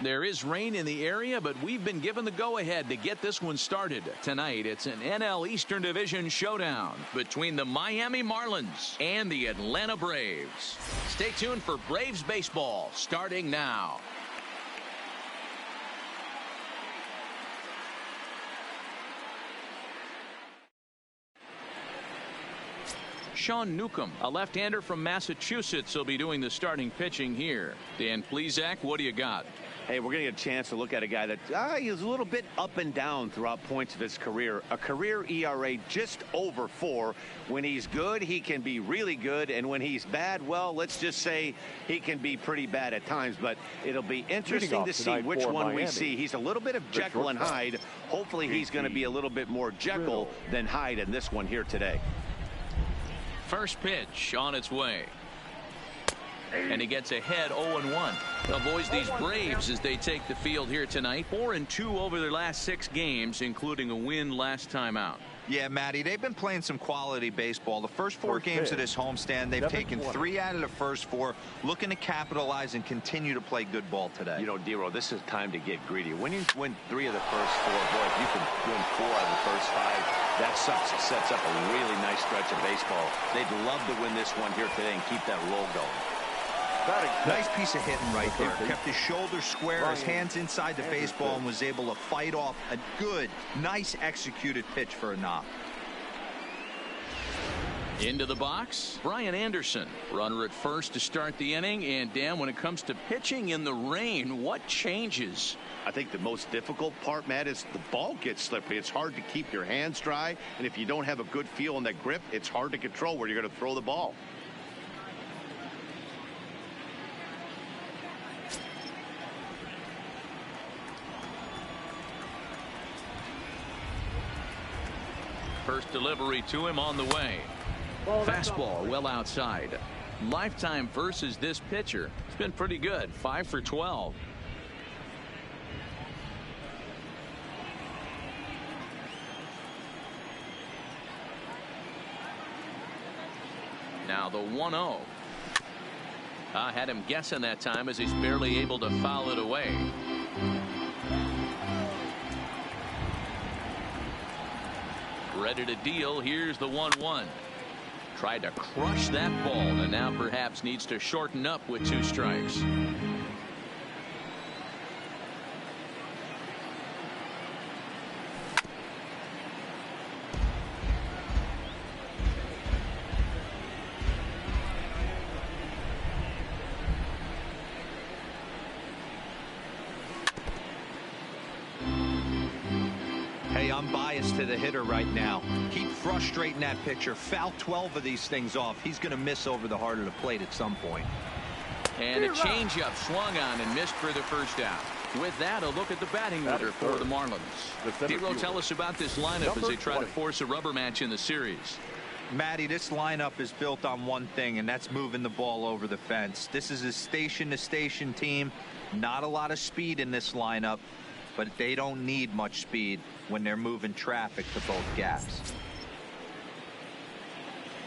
There is rain in the area, but we've been given the go-ahead to get this one started. Tonight, it's an NL Eastern Division showdown between the Miami Marlins and the Atlanta Braves. Stay tuned for Braves baseball starting now. Sean Newcomb, a left-hander from Massachusetts, will be doing the starting pitching here. Dan Plesac, what do you got? Hey, we're going to get a chance to look at a guy that he's a little bit up and down throughout points of his career. A career ERA just over 4. When he's good, he can be really good. And when he's bad, well, let's just say he can be pretty bad at times. But it'll be interesting to see which one we see. He's a little bit of Jekyll and Hyde. Hopefully he's going to be a little bit more Jekyll than Hyde in this one here today. First pitch on its way. And he gets ahead 0-1. Well, boys, these Braves, as they take the field here tonight, 4-2 over their last 6 games, including a win last time out. Yeah, Matty, they've been playing some quality baseball. The first 4 games of this homestand, they've taken 3 out of the first 4, looking to capitalize and continue to play good ball today. You know, Dero, this is time to get greedy. When you win 3 of the first 4, boy, if you can win 4 out of the first 5, that sets up a really nice stretch of baseball. They'd love to win this one here today and keep that roll going. Nice piece of hitting right there. Kept his shoulders square, his hands inside the baseball, and was able to fight off a good, nice executed pitch for a knock. Into the box, Brian Anderson. Runner at first to start the inning. And Dan, when it comes to pitching in the rain, what changes? I think the most difficult part, Matt, is the ball gets slippery. It's hard to keep your hands dry. And if you don't have a good feel on that grip, it's hard to control where you're going to throw the ball. First delivery to him on the way. Fastball well outside. Lifetime versus this pitcher. It's been pretty good. 5 for 12. Now the 1-0. Had him guessing that time as he's barely able to foul it away. Ready to deal. Here's the 1-1. Tried to crush that ball and now perhaps needs to shorten up with 2 strikes. Hey, I'm biased to the hitter right now. Keep frustrating that pitcher. Foul 12 of these things off. He's going to miss over the heart of the plate at some point. And a changeup swung on and missed for the first out. With that, a look at the batting order for the Marlins. Dero, tell us about this lineup as they try to force a rubber match in the series. Matty, this lineup is built on one thing, and that's moving the ball over the fence. This is a station-to-station team. Not a lot of speed in this lineup, but they don't need much speed when they're moving traffic to both gaps.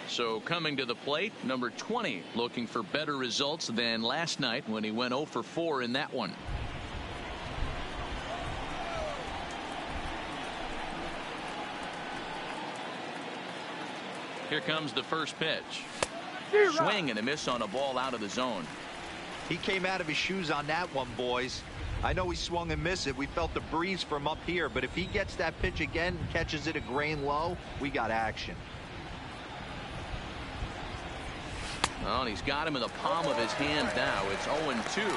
So coming to the plate, number 20, looking for better results than last night when he went 0 for 4 in that one. Here comes the first pitch. Swing and a miss on a ball out of the zone. He came out of his shoes on that one, boys. I know he swung and missed it. We felt the breeze from up here, but if he gets that pitch again and catches it a grain low, we got action. Well, he's got him in the palm of his hand now. It's 0-2.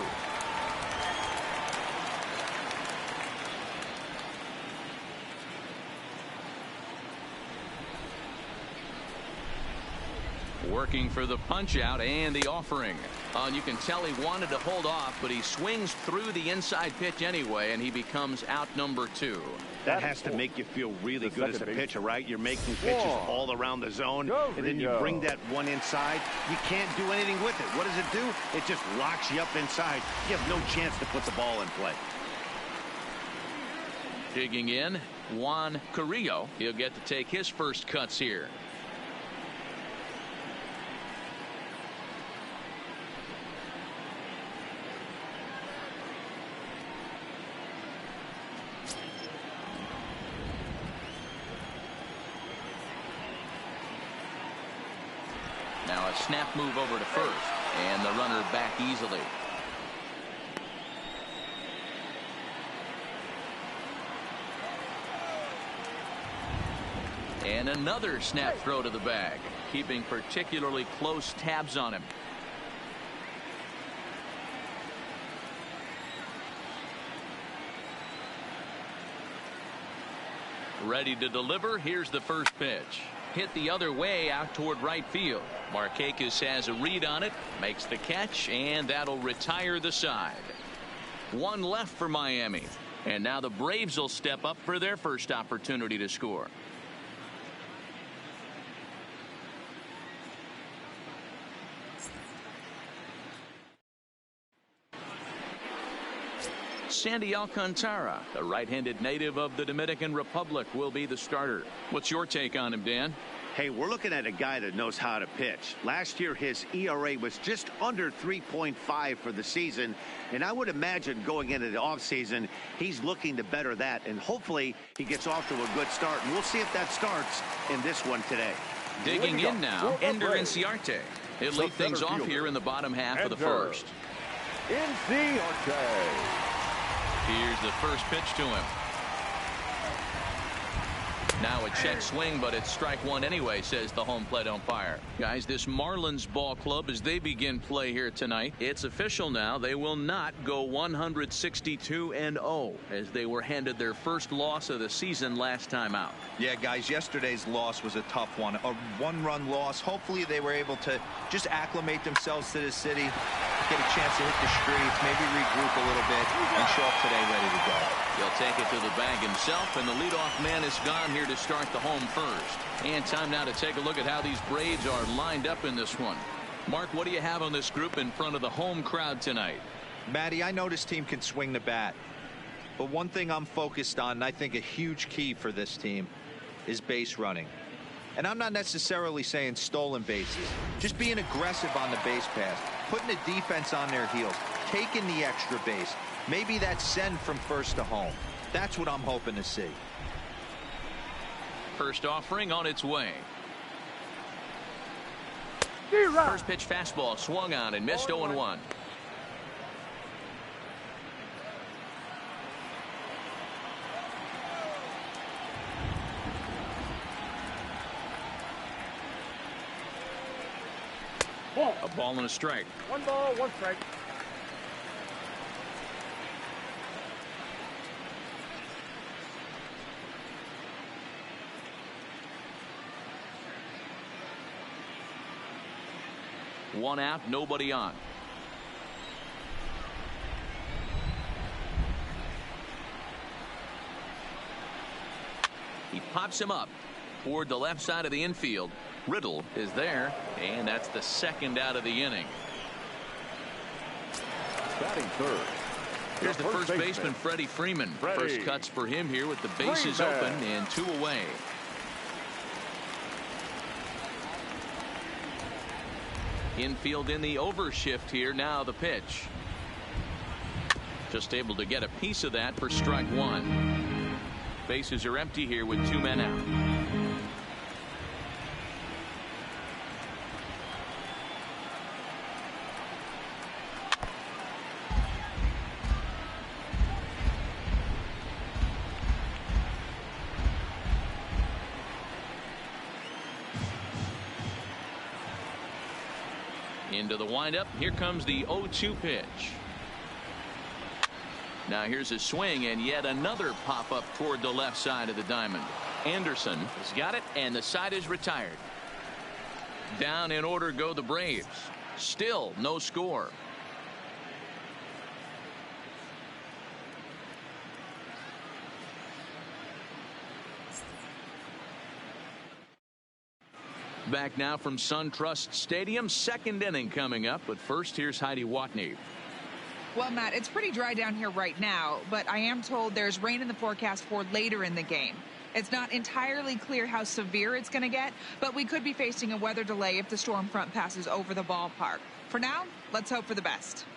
Working for the punch out and the offering. And you can tell he wanted to hold off, but he swings through the inside pitch anyway, and he becomes out number 2. That has to make you feel really good as a pitcher, right? You're making pitches all around the zone, and then you bring that one inside. You can't do anything with it. What does it do? It just locks you up inside. You have no chance to put the ball in play. Digging in, Juan Carrillo. He'll get to take his first cuts here. Now a snap move over to first, and the runner back easily. And another snap throw to the bag, keeping particularly close tabs on him. Ready to deliver. Here's the first pitch. Hit the other way out toward right field. Markakis has a read on it, makes the catch, and that'll retire the side. One left for Miami. And now the Braves will step up for their first opportunity to score. Sandy Alcantara, the right-handed native of the Dominican Republic, will be the starter. What's your take on him, Dan? Hey, we're looking at a guy that knows how to pitch. Last year, his ERA was just under 3.5 for the season, and I would imagine going into the offseason, he's looking to better that, and hopefully he gets off to a good start, and we'll see if that starts in this one today. Digging in now, Ender Inciarte. He'll lead things off here in the bottom half of the first. Inciarte. Here's the first pitch to him. Now a check swing, but it's strike one anyway, says the home plate umpire. Guys, this Marlins ball club, as they begin play here tonight, it's official now. They will not go 162-0 as they were handed their first loss of the season last time out. Yeah, guys, yesterday's loss was a tough one. A one-run loss. Hopefully they were able to just acclimate themselves to the city, get a chance to hit the streets, maybe regroup a little bit, and show up today ready to go. He'll take it to the bag himself, and the leadoff man is gone here to start the home first. And time now to take a look at how these Braves are lined up in this one. Mark, what do you have on this group in front of the home crowd tonight? Matty, I know this team can swing the bat, but one thing I'm focused on, and I think a huge key for this team, is base running. And I'm not necessarily saying stolen bases, just being aggressive on the base pass, putting the defense on their heels, taking the extra base. Maybe that send from first to home. That's what I'm hoping to see. First offering on its way. First pitch fastball swung on and missed 0-1. A ball and a strike. 1 ball, 1 strike. One out, nobody on. He pops him up toward the left side of the infield. Riddle is there, and that's the second out of the inning. Batting third. Here's the first baseman, Freddie Freeman. First cuts for him here with the bases open and 2 away. Infield in the overshift here. Now the pitch. Just able to get a piece of that for strike one. Bases are empty here with 2 men out. Into the windup. Here comes the 0-2 pitch. Now here's a swing and yet another pop up toward the left side of the diamond. Anderson has got it, and the side is retired. Down in order go the Braves. Still no score. Back now from SunTrust Stadium. Second inning coming up, but first here's Heidi Watney. Well, Matt, it's pretty dry down here right now, but I am told there's rain in the forecast for later in the game. It's not entirely clear how severe it's going to get, but we could be facing a weather delay if the storm front passes over the ballpark. For now, let's hope for the best.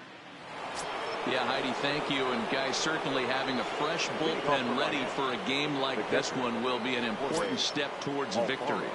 Yeah, Heidi, thank you. And guys, certainly having a fresh bullpen ready for a game like this one will be an important step towards victory.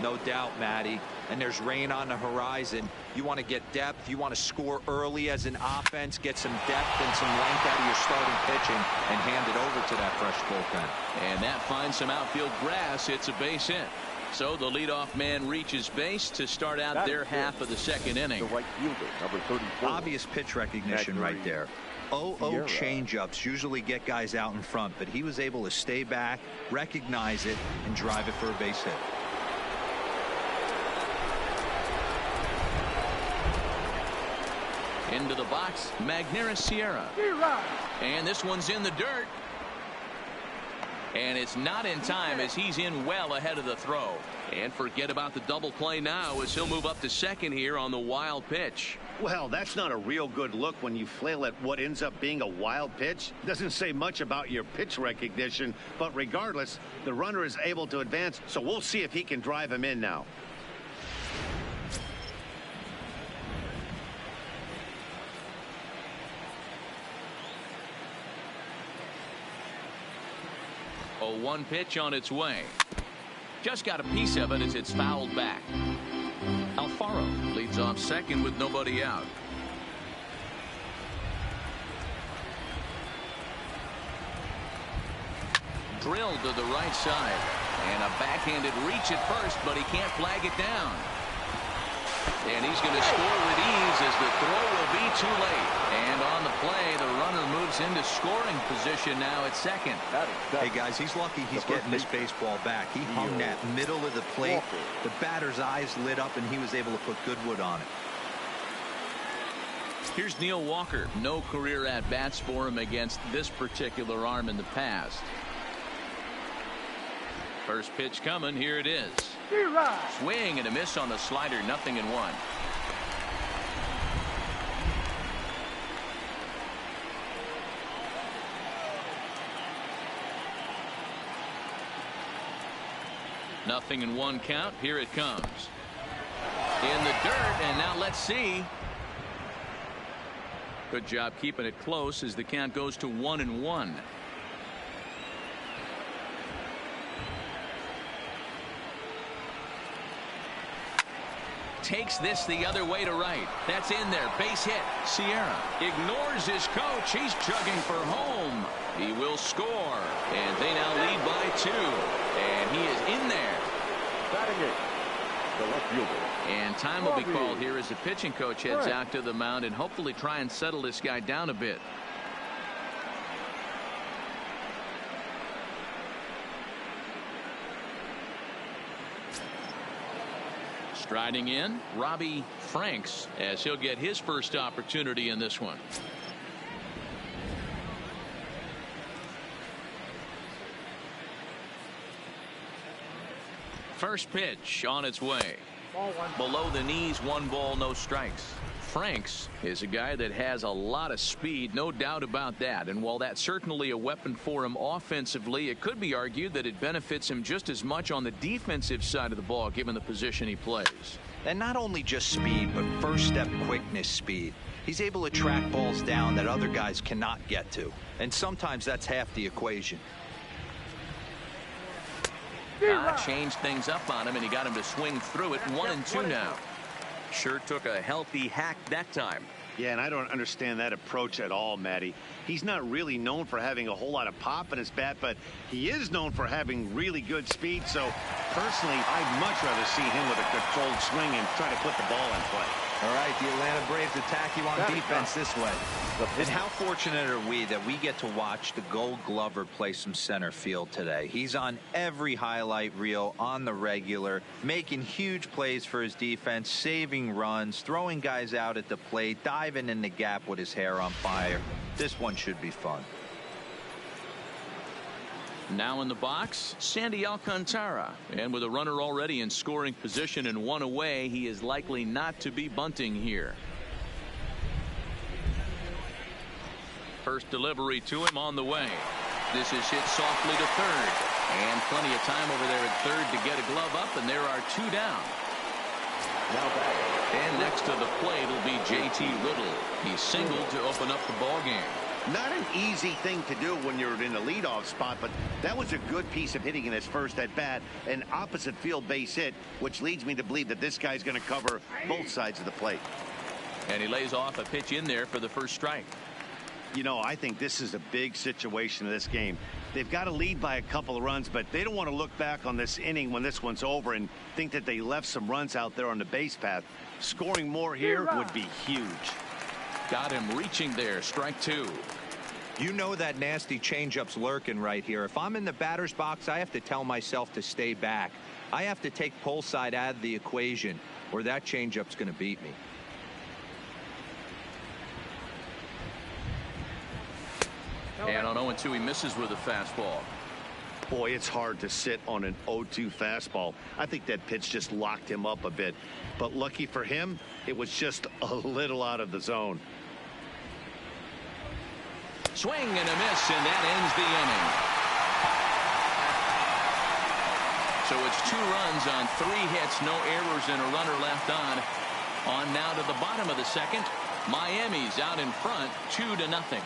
No doubt, Matty. And there's rain on the horizon. You want to get depth. You want to score early as an offense, get some depth and some length out of your starting pitching, and hand it over to that fresh bullpen. And that finds some outfield grass. It's a base hit. So the leadoff man reaches base to start out their half of the second inning. The right fielder, number 34. Obvious pitch recognition right there. 0-0 changeups usually get guys out in front, but he was able to stay back, recognize it, and drive it for a base hit. Into the box, Magneuris Sierra. And this one's in the dirt. And it's not in time as he's in well ahead of the throw. And forget about the double play now as he'll move up to second here on the wild pitch. Well, that's not a real good look when you flail at what ends up being a wild pitch. Doesn't say much about your pitch recognition, but regardless, the runner is able to advance, so we'll see if he can drive him in now. A 1 pitch on its way. Just got a piece of it as it's fouled back. Alfaro leads off second with nobody out. Drilled to the right side. And a backhanded reach at first, but he can't flag it down. And he's going to score with ease as the throw will be too late. And on the play, the runner moves into scoring position now at second. Hey, guys, he's lucky he's getting this baseball back. He hung that middle of the plate. The batter's eyes lit up, and he was able to put good wood on it. Here's Neil Walker. No career at-bats for him against this particular arm in the past. First pitch coming. Here it is. Swing and a miss on the slider. 0-1. Nothing in 1 count. Here it comes. In the dirt, and now let's see. Good job keeping it close as the count goes to 1-1. Takes this the other way to right. That's in there. Base hit. Sierra ignores his coach. He's chugging for home. He will score. And they now lead by 2. And he is in there. Batting it, the left fielder. And time will be called here as the pitching coach heads out to the mound and hopefully try and settle this guy down a bit. Striding in, Robbie Franks, as he'll get his first opportunity in this one. First pitch on its way. Below the knees, 1 ball, no strikes. Franks is a guy that has a lot of speed, no doubt about that. And while that's certainly a weapon for him offensively, it could be argued that it benefits him just as much on the defensive side of the ball, given the position he plays. And not only just speed, but first step quickness speed. He's able to track balls down that other guys cannot get to. And sometimes that's half the equation. Changed things up on him, and he got him to swing through it. 1-2 now. Sure took a healthy hack that time. Yeah, and I don't understand that approach at all, Matty. He's not really known for having a whole lot of pop in his bat, but he is known for having really good speed. So, personally, I'd much rather see him with a controlled swing and try to put the ball in play. All right, the Atlanta Braves attack you on defense this way. And how fortunate are we that we get to watch the Gold Glover play some center field today? He's on every highlight reel on the regular, making huge plays for his defense, saving runs, throwing guys out at the plate, diving in the gap with his hair on fire. This one should be fun. Now in the box, Sandy Alcantara. And with a runner already in scoring position and 1 away, he is likely not to be bunting here. First delivery to him on the way. This is hit softly to third. And plenty of time over there at third to get a glove up, and there are 2 down. Now back. And next to the plate will be J.T. Little. He singled to open up the ball game. Not an easy thing to do when you're in the leadoff spot, but that was a good piece of hitting in his first at bat. An opposite field base hit, which leads me to believe that this guy's going to cover both sides of the plate. And he lays off a pitch in there for the first strike. You know, I think this is a big situation in this game. They've got to lead by a couple of runs, but they don't want to look back on this inning when this one's over and think that they left some runs out there on the base path. Scoring more here would be huge. Got him reaching there. Strike two. You know that nasty changeup's lurking right here. If I'm in the batter's box, I have to tell myself to stay back. I have to take pull side out of the equation, or that changeup's going to beat me. And on 0-2, he misses with a fastball. Boy, it's hard to sit on an 0-2 fastball. I think that pitch just locked him up a bit. But lucky for him, it was just a little out of the zone. Swing and a miss, and that ends the inning. So it's 2 runs on 3 hits, no errors, and a runner left on. On now to the bottom of the second. Miami's out in front, 2-0.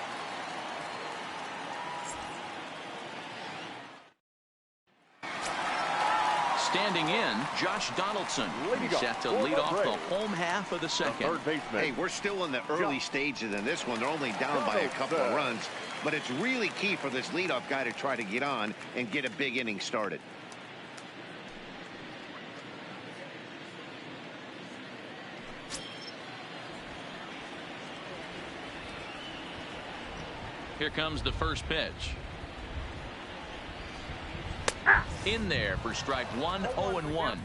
Standing in, Josh Donaldson. He's set to lead off the home half of the second. Hey, we're still in the early stages in this one. They're only down by a couple of runs, but it's really key for this leadoff guy to try to get on and get a big inning started. Here comes the first pitch. In there for strike one, 0-1.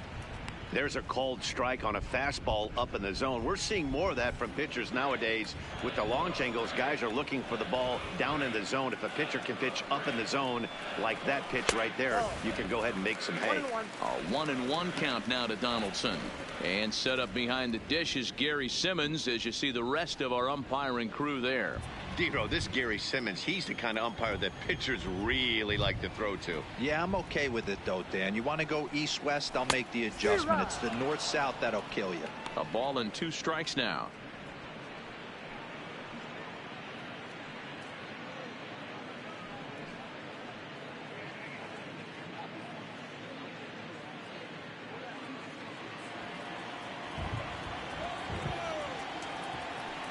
There's a called strike on a fastball up in the zone. We're seeing more of that from pitchers nowadays. With the launch angles, guys are looking for the ball down in the zone. If a pitcher can pitch up in the zone like that pitch right there, you can go ahead and make some hay. A 1-1 count now to Donaldson. And set up behind the dish is Gary Simmons, as you see the rest of our umpiring crew there. Dero, this Gary Simmons, he's the kind of umpire that pitchers really like to throw to. Yeah, I'm okay with it, though, Dan. You want to go east-west, I'll make the adjustment. It's the north-south that'll kill you. A ball and 2 strikes now.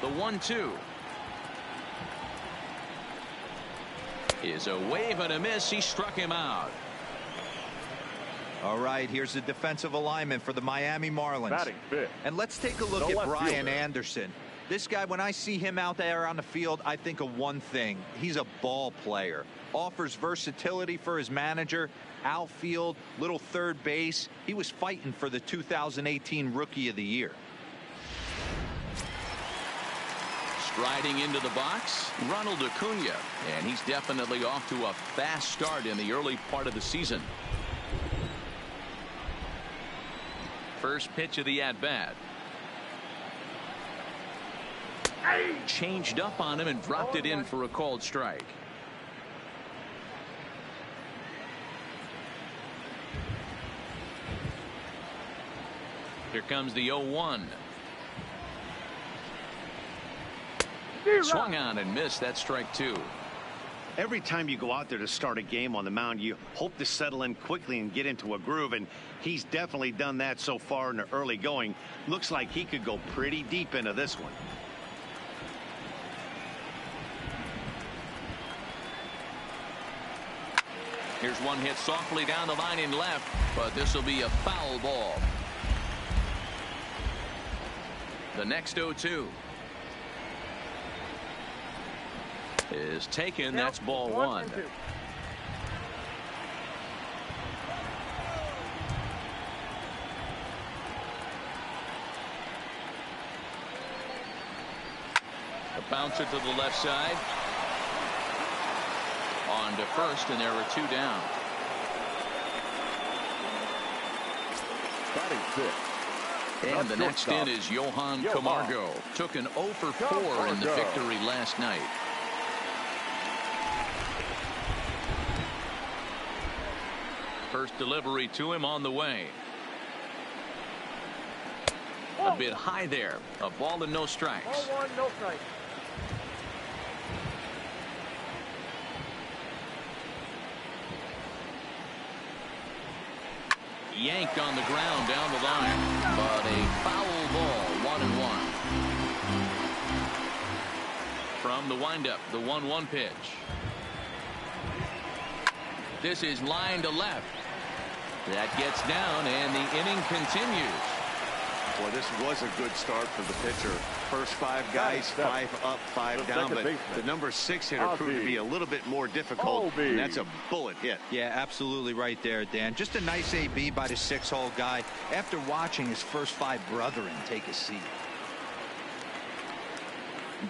The 1-2. Is a wave and a miss. He struck him out. All right, here's the defensive alignment for the Miami Marlins. Batting fifth. And let's take a look at Brian Anderson. This guy, when I see him out there on the field, I think of one thing. He's a ball player. Offers versatility for his manager. Outfield, little third base. He was fighting for the 2018 Rookie of the Year. Striding into the box, Ronald Acuna, and he's definitely off to a fast start in the early part of the season. First pitch of the at-bat. Changed up on him and dropped it in for a called strike. Here comes the 0-1. Swung on and missed. That strike 2. Every time you go out there to start a game on the mound, you hope to settle in quickly and get into a groove, and he's definitely done that so far in the early going. Looks like he could go pretty deep into this one. Here's one hit softly down the line in left, but this will be a foul ball. The next 0-2 is taken. That's ball 1. A bouncer to the left side. On to first, and there are 2 down. Batting fifth. And the next in is Johan Camargo. Took an 0 for 4 in the victory last night. First delivery to him on the way. A bit high there. A ball and no strikes. Ball 1, no strikes. Yanked on the ground down the line, but a foul ball, 1-1. From the windup, the 1-1 pitch. This is line to left. That gets down, and the inning continues. Boy, this was a good start for the pitcher. First 5 guys, 5 up, 5 down, but the number 6 hitter proved to be a little bit more difficult, and that's a bullet hit. Yeah, absolutely right there, Dan. Just a nice AB by the 6-hole guy after watching his first 5 brethren take a seat.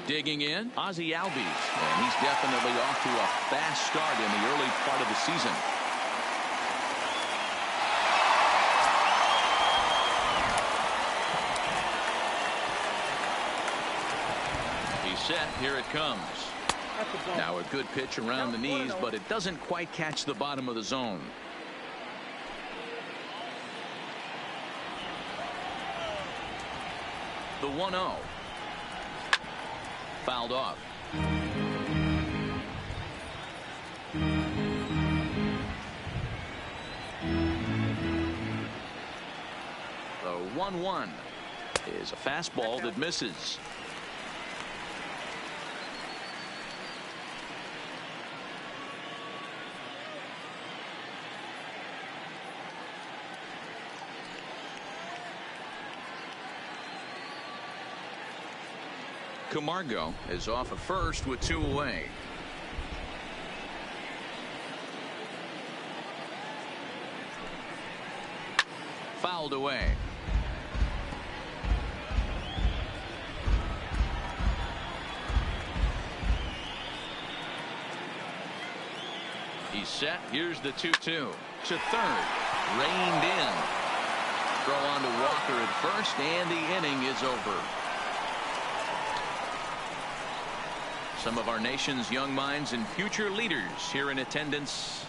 Digging in, Ozzie Albies, and he's definitely off to a fast start in the early part of the season. Set, here it comes. Now a good pitch around the knees, but it doesn't quite catch the bottom of the zone. The 1-0. Fouled off. The 1-1 is a fastball that misses. Camargo is off at first with 2 away. Fouled away. He's set. Here's the 2-2 to third. Reined in. Throw on to Walker at first, and the inning is over. Some of our nation's young minds and future leaders here in attendance.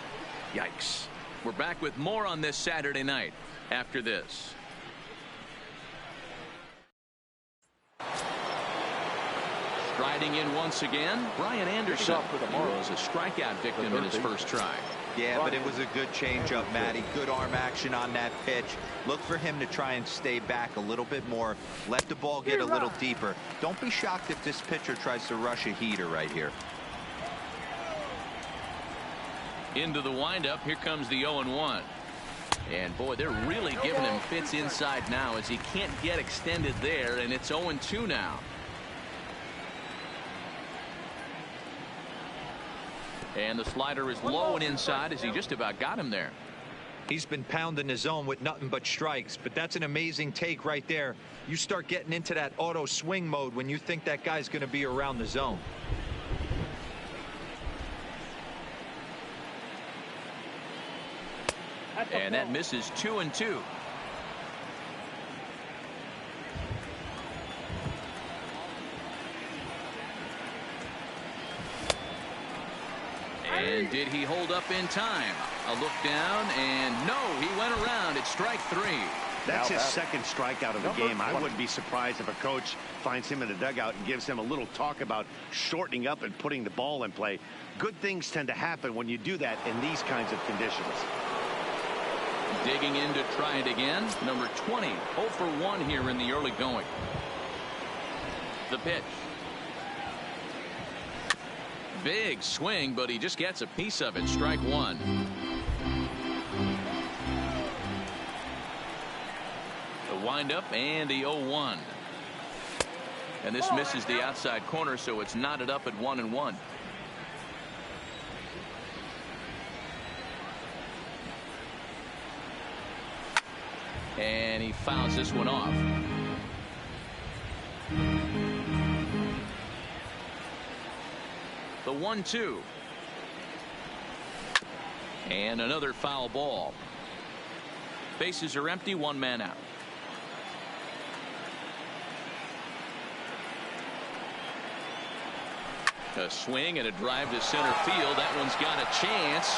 Yikes. We're back with more on this Saturday night after this. Striding in once again, Brian Anderson. He was a strikeout victim in his first try. Yeah, but it was a good changeup, Matty. Good arm action on that pitch. Look for him to try and stay back a little bit more. Let the ball get a little deeper. Don't be shocked if this pitcher tries to rush a heater right here. Into the windup. Here comes the 0-1. And boy, they're really giving him fits inside now as he can't get extended there, and it's 0-2 now. And the slider is low and inside as he just about got him there. He's been pounding the zone with nothing but strikes, but that's an amazing take right there. You start getting into that auto swing mode when you think that guy's going to be around the zone. And that misses 2-2. And did he hold up in time? A look down, and no, he went around. It's strike 3. That's his second strikeout of the game. I wouldn't be surprised if a coach finds him in the dugout and gives him a little talk about shortening up and putting the ball in play. Good things tend to happen when you do that in these kinds of conditions. Digging in to try it again. Number 20, 0 for 1 here in the early going. The pitch. Big swing, but he just gets a piece of it. Strike 1. The windup and the 0-1. And this misses the outside corner, so it's knotted up at 1-1. And he fouls this one off. The 1-2. And another foul ball. Bases are empty, 1 man out. A swing and a drive to center field. That one's got a chance.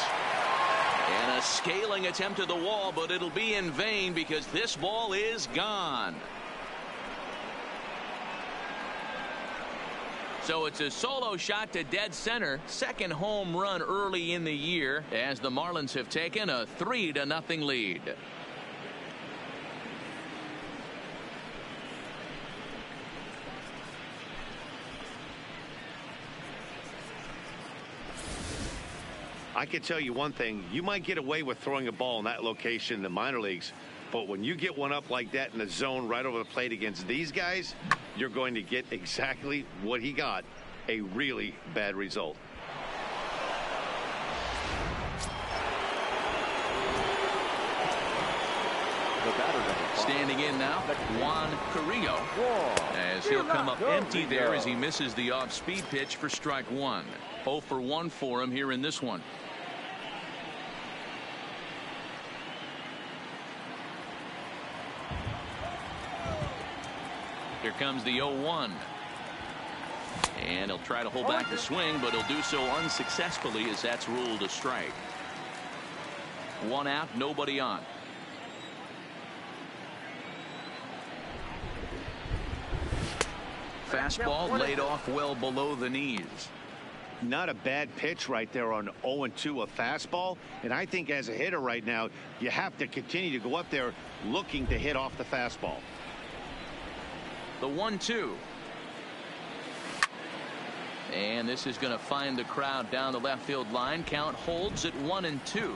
And a scaling attempt to the wall, but it'll be in vain because this ball is gone. So it's a solo shot to dead center. Second home run early in the year as the Marlins have taken a 3-0 lead. I can tell you one thing. You might get away with throwing a ball in that location in the minor leagues, but when you get one up like that in the zone right over the plate against these guys, you're going to get exactly what he got, a really bad result. Standing in now, Juan Carrillo, as he'll come up empty there as he misses the off-speed pitch for strike one. 0 for 1 for him here in this one. Here comes the 0-1. And he'll try to hold back the swing, but he'll do so unsuccessfully as that's ruled a strike. 1 out, nobody on. Fastball laid off well below the knees. Not a bad pitch right there on 0-2, a fastball. And I think as a hitter right now, you have to continue to go up there looking to hit off the fastball. The 1-2. And this is going to find the crowd down the left field line. Count holds at 1-2.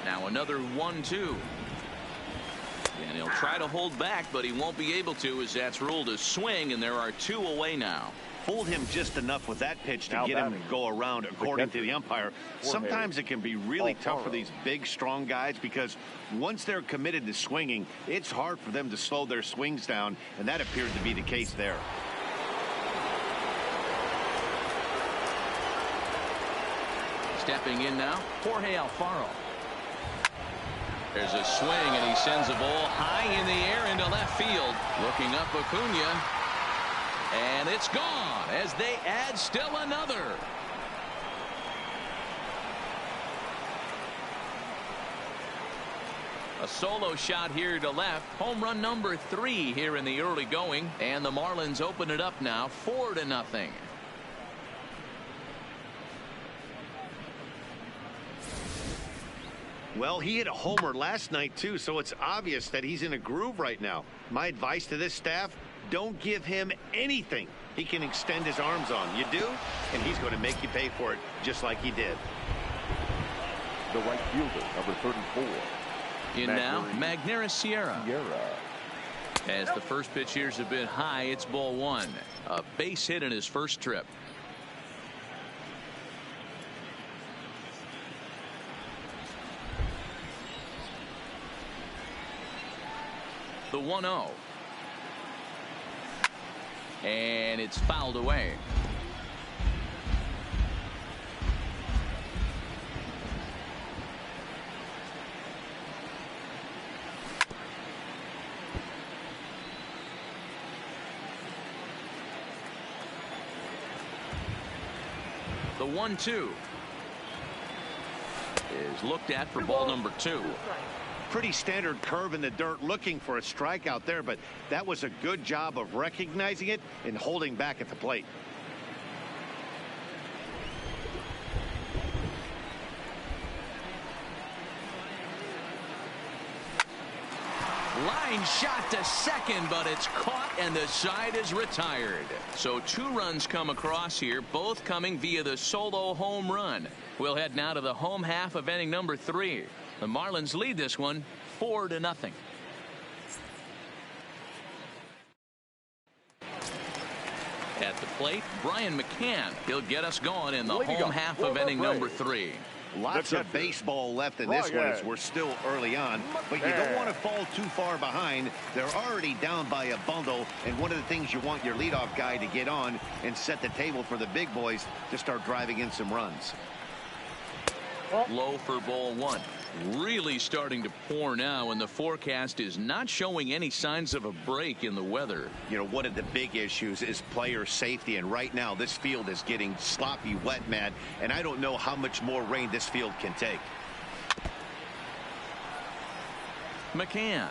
Now another 1-2. And he'll try to hold back, but he won't be able to as that's ruled a swing, and there are 2 away now. Fooled him just enough with that pitch to get him to go around, according to the umpire. Sometimes it can be really tough for these big, strong guys because once they're committed to swinging, it's hard for them to slow their swings down, and that appeared to be the case there. Stepping in now, Jorge Alfaro. There's a swing, and he sends the ball high in the air into left field. Looking up Acuna. And it's gone as they add still another. A solo shot here to left. Home run number 3 here in the early going. And the Marlins open it up now 4-0. Well, he hit a homer last night, too, so it's obvious that he's in a groove right now. My advice to this staff, don't give him anything he can extend his arms on. You do, and he's going to make you pay for it just like he did. The right fielder, number 34. In now, Magneuris Sierra. As the first pitch here's a bit high, it's ball 1. A base hit in his first trip. The 1-0. And it's fouled away. The 1-2 is looked at for ball number 2. Pretty standard curve in the dirt, looking for a strikeout there, but that was a good job of recognizing it and holding back at the plate. Line shot to second, but it's caught and the side is retired. So 2 runs come across here, both coming via the solo home run. We'll head now to the home half of inning number 3. The Marlins lead this one 4-0. At the plate, Brian McCann. He'll get us going in the home half of inning number 3. Lots of baseball left in this one as we're still early on, but you don't want to fall too far behind. They're already down by a bundle, and one of the things you want your leadoff guy to get on and set the table for the big boys to start driving in some runs. Low for ball 1. Really starting to pour now, and the forecast is not showing any signs of a break in the weather. You know, one of the big issues is player safety, and right now this field is getting sloppy wet, Matt, and I don't know how much more rain this field can take. McCann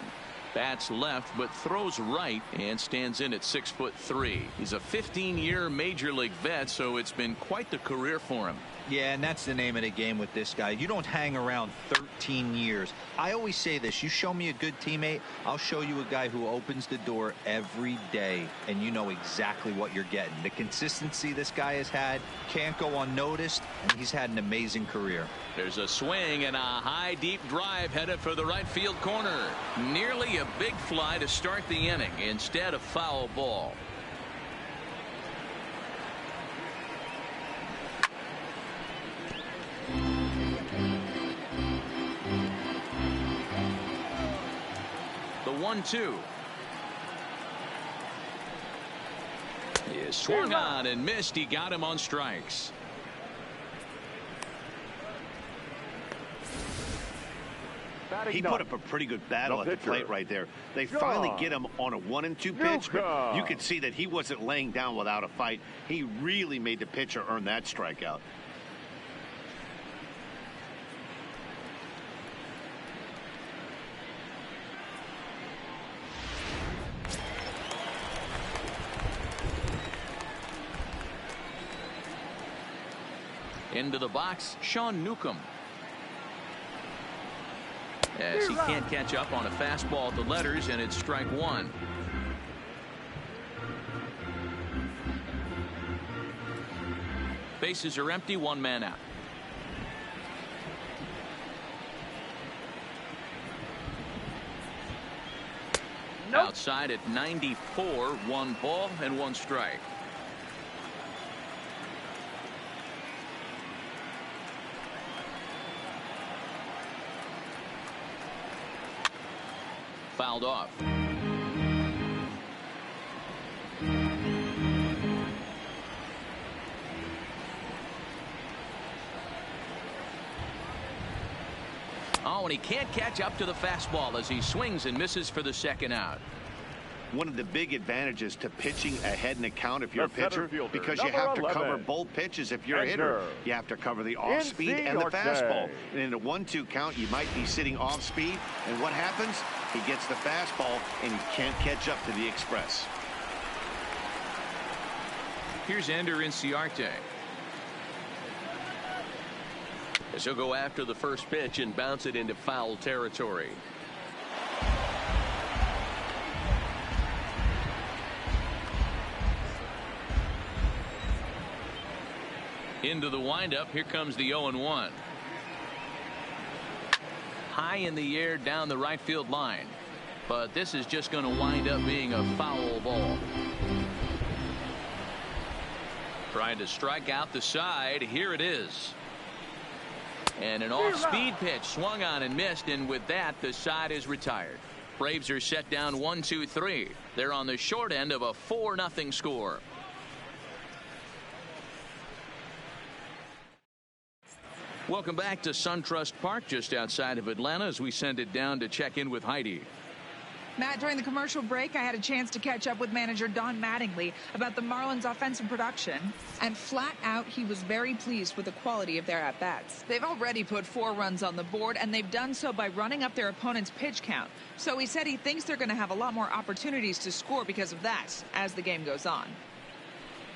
bats left but throws right and stands in at 6'3". He's a 15-year major league vet, so it's been quite the career for him. Yeah, and that's the name of the game with this guy. You don't hang around 13 years. I always say this, you show me a good teammate, I'll show you a guy who opens the door every day, and you know exactly what you're getting. The consistency this guy has had can't go unnoticed, and he's had an amazing career. There's a swing and a high, deep drive headed for the right field corner. Nearly a big fly to start the inning. Instead, a foul ball. The 1-2. He swung on and missed. He got him on strikes. He put up a pretty good battle at the plate right there. They finally get him on a 1-2 pitch, but you could see that he wasn't laying down without a fight. He really made the pitcher earn that strikeout. Into the box, Sean Newcomb. As he can't catch up on a fastball at the letters, and it's strike one. Bases are empty, one man out. Outside at 94, 1 ball and 1 strike. Fouled off. Oh, and he can't catch up to the fastball as he swings and misses for the second out. One of the big advantages to pitching ahead in a count if you're a pitcher, because you have to cover both pitches if you're a hitter. You have to cover the off speed and the fastball. And in a 1-2 count, you might be sitting off speed, and what happens? He gets the fastball and he can't catch up to the express. Here's Ender Inciarte. As he'll go after the first pitch and bounce it into foul territory. Into the windup. Here comes the 0-1. High in the air down the right field line. But this is just going to wind up being a foul ball. Trying to strike out the side. Here it is. And an off-speed pitch swung on and missed, and with that the side is retired. Braves are set down 1-2-3. They're on the short end of a 4-0 score. Welcome back to SunTrust Park just outside of Atlanta as we send it down to check in with Heidi. Matt, during the commercial break, I had a chance to catch up with manager Don Mattingly about the Marlins' offensive production, and flat out, he was very pleased with the quality of their at-bats. They've already put 4 runs on the board, and they've done so by running up their opponent's pitch count. So he said he thinks they're going to have a lot more opportunities to score because of that as the game goes on.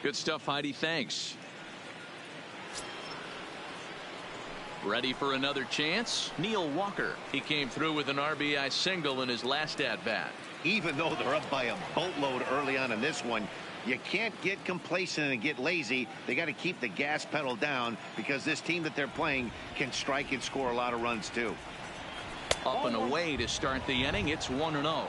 Good stuff, Heidi. Thanks. Ready for another chance? Neil Walker. He came through with an RBI single in his last at-bat. Even though they're up by a boatload early on in this one, you can't get complacent and get lazy. They got to keep the gas pedal down because this team that they're playing can strike and score a lot of runs too. Up and away to start the inning. It's 1-0.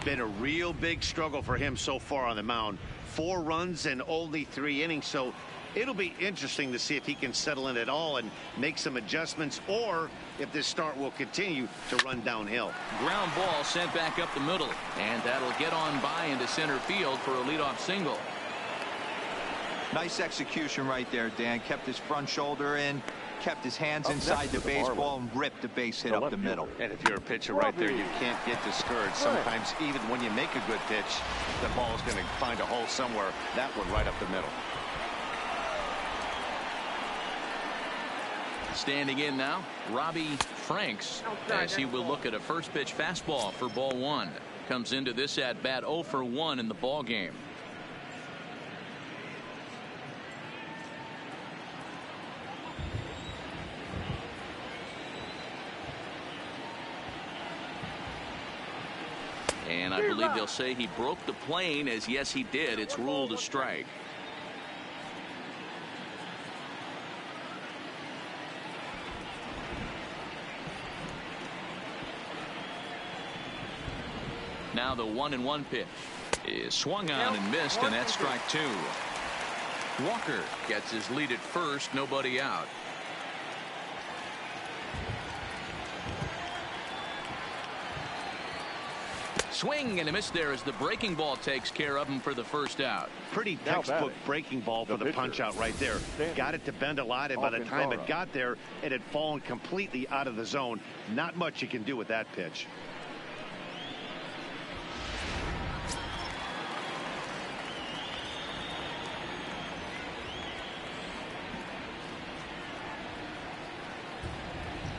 Been a real big struggle for him so far on the mound. 4 runs and only 3 innings, so it'll be interesting to see if he can settle in at all and make some adjustments, or if this start will continue to run downhill. Ground ball sent back up the middle, and that'll get on by into center field for a leadoff single. Nice execution right there, Dan. Kept his front shoulder in, kept his hands inside the baseball, and ripped the base hit up the middle. And if you're a pitcher right there, you can't get discouraged. Sometimes even when you make a good pitch, the ball is going to find a hole somewhere. That one right up the middle. Standing in now, Robbie Franks, as he will look at a first pitch fastball for ball 1. Comes into this at bat 0 for 1 in the ball game. And I believe they'll say he broke the plane, as yes, he did. It's ruled a strike. Now the 1-1 pitch is swung on and missed, and that's strike 2. Walker gets his lead at first, nobody out. Swing and a miss there as the breaking ball takes care of him for the first out. Pretty textbook breaking ball for the punch out right there. Got it to bend a lot, and by the time it got there, it had fallen completely out of the zone. Not much you can do with that pitch.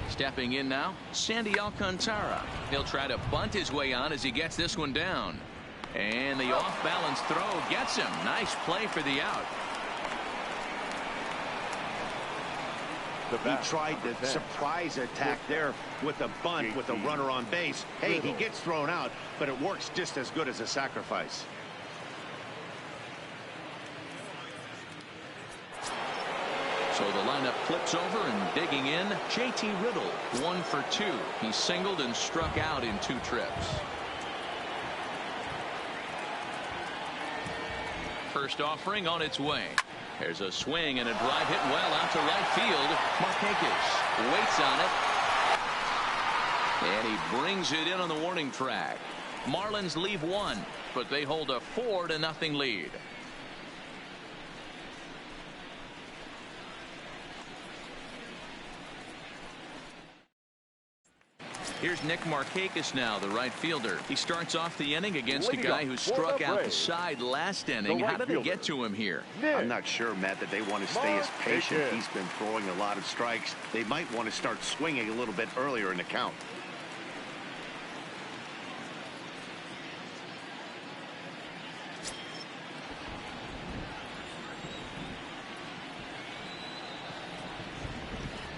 Stepping in now, Sandy Alcantara. He'll try to bunt his way on as he gets this one down. And the off-balance throw gets him. Nice play for the out. He tried the surprise attack there with a bunt with a runner on base. Hey, he gets thrown out, but it works just as good as a sacrifice. So the lineup flips over, and digging in, JT Riddle, 1 for 2. He singled and struck out in 2 trips. First offering on its way. There's a swing and a drive hit well out to right field. Markakis waits on it, and he brings it in on the warning track. Marlins leave 1, but they hold a 4-0 lead. Here's Nick Markakis now, the right fielder. He starts off the inning against a guy who struck out the side last inning. How did they get to him here? I'm not sure, Matt, that they want to stay as patient. He's been throwing a lot of strikes. They might want to start swinging a little bit earlier in the count.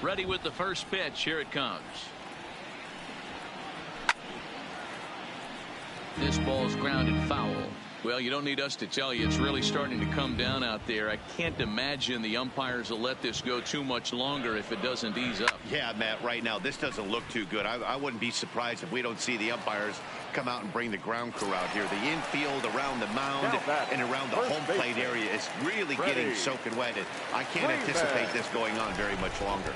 Ready with the first pitch. Here it comes. This ball's grounded foul. Well, you don't need us to tell you it's really starting to come down out there. I can't imagine the umpires will let this go too much longer if it doesn't ease up. Yeah, Matt, right now this doesn't look too good. I wouldn't be surprised if we don't see the umpires come out and bring the ground crew out here. The infield around the mound and around the home plate area is really getting soaking wet. I can't anticipate this going on very much longer.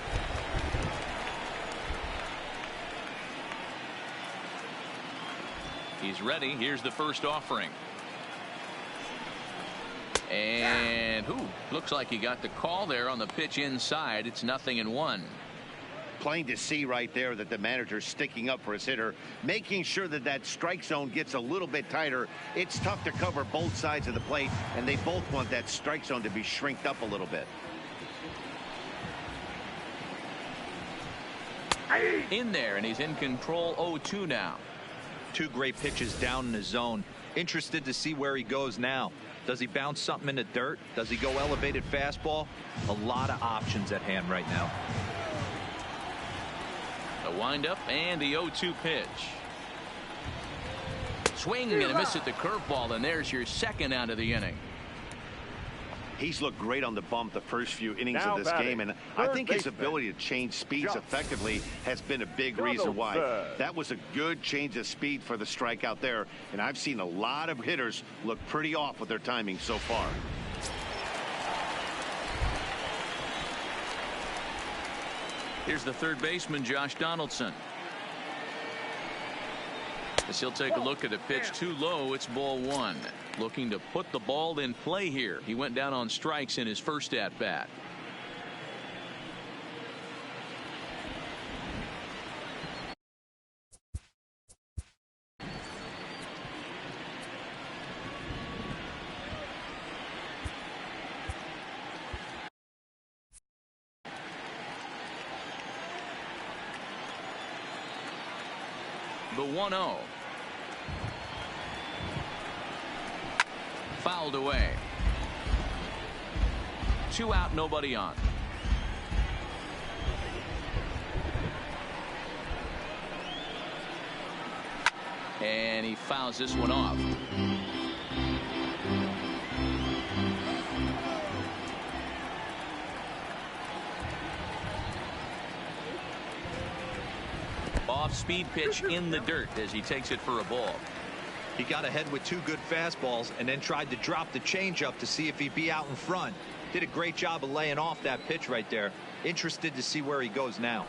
He's ready. Here's the first offering. And looks like he got the call there on the pitch inside. It's 0-1. Plain to see right there that the manager's sticking up for his hitter, making sure that that strike zone gets a little bit tighter. It's tough to cover both sides of the plate, and they both want that strike zone to be shrinked up a little bit. In there, and he's in control. 0-2 now. 2 great pitches down in the zone. Interested to see where he goes now. Does he bounce something in the dirt? Does he go elevated fastball? A lot of options at hand right now. The windup and the 0-2 pitch. Swing and a miss at the curveball, and there's your second out of the inning. He's looked great on the bump the first few innings of this game, and I think his ability to change speeds effectively has been a big reason why. That was a good change of speed for the strikeout there, and I've seen a lot of hitters look pretty off with their timing so far. Here's the third baseman, Josh Donaldson. As he'll take a look at a pitch too low, it's ball 1. Looking to put the ball in play here. He went down on strikes in his first at bat. The 1-0. Fouled away. 2 out, nobody on. And he fouls this one off. Off-speed pitch in the dirt as he takes it for a ball. He got ahead with 2 good fastballs and then tried to drop the changeup to see if he'd be out in front. Did a great job of laying off that pitch right there. Interested to see where he goes now.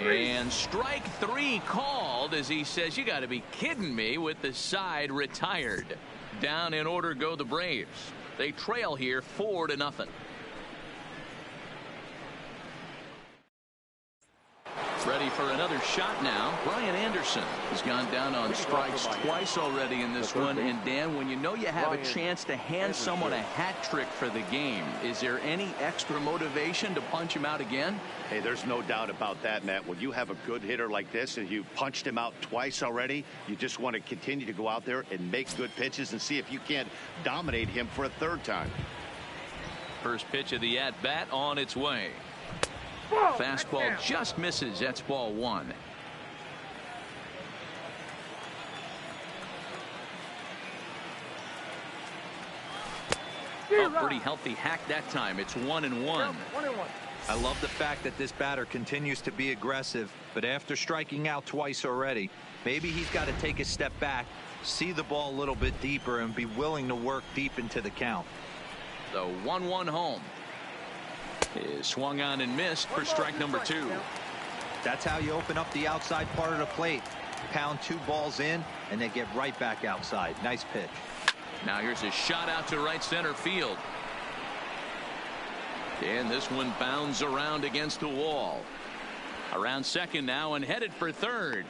And strike 3 called as he says, you got to be kidding me, with the side retired. Down in order go the Braves. They trail here 4-0. Ready for another shot now. Brian Anderson has gone down on strikes twice already in this one. And Dan, when you know you have a chance to hand someone a hat trick for the game, is there any extra motivation to punch him out again? Hey, there's no doubt about that, Matt. When you have a good hitter like this and you punched him out twice already, you just want to continue to go out there and make good pitches and see if you can't dominate him for a 3rd time. First pitch of the at-bat on its way. Fastball just misses. That's ball 1. Oh, pretty healthy hack that time. It's 1-1. I love the fact that this batter continues to be aggressive, but after striking out twice already, maybe he's got to take a step back, see the ball a little bit deeper, and be willing to work deep into the count. The 1-1 home is swung on and missed for strike number 2. That's how you open up the outside part of the plate. Pound 2 balls in and then get right back outside. Nice pitch. Now here's a shot out to right center field. And this one bounds around against the wall. Around second now and headed for third.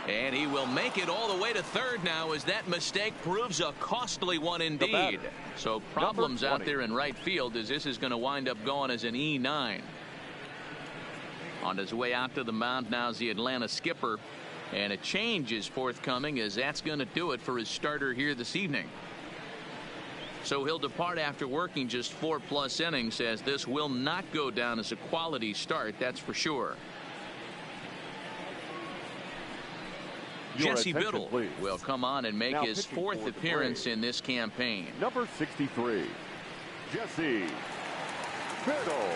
And he will make it all the way to third now as that mistake proves a costly one indeed. So problems out there in right field as this is going to wind up going as an E9. On his way out to the mound now is the Atlanta skipper. And a change is forthcoming as that's going to do it for his starter here this evening. So he'll depart after working just 4+ innings, as this will not go down as a quality start, that's for sure. Jesse Biddle will come on and make his 4th appearance in this campaign. Number 63, Jesse Biddle.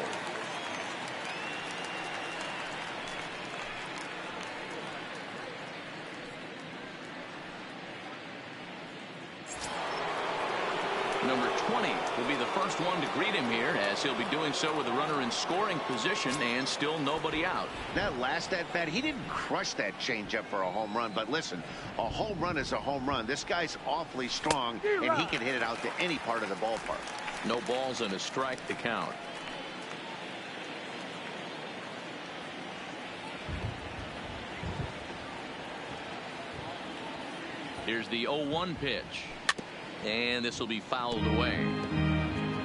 Number 20 will be the first one to greet him here, as he'll be doing so with a runner in scoring position and still nobody out. That last at-bat, he didn't crush that changeup for a home run, but listen, a home run is a home run. This guy's awfully strong, and he can hit it out to any part of the ballpark. No balls and a strike to count. Here's the 0-1 pitch. And this will be fouled away.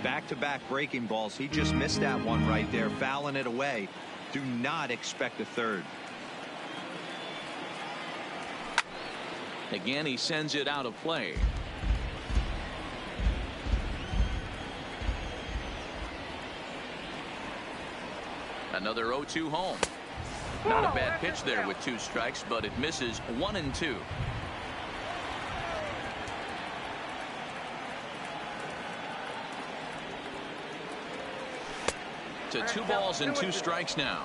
Back-to-back breaking balls. He just missed that one right there, fouling it away. Do not expect a third. Again, he sends it out of play. Another 0-2 home. Not a bad pitch there with 2 strikes, but it misses 1-2. To 2 balls and 2 strikes now.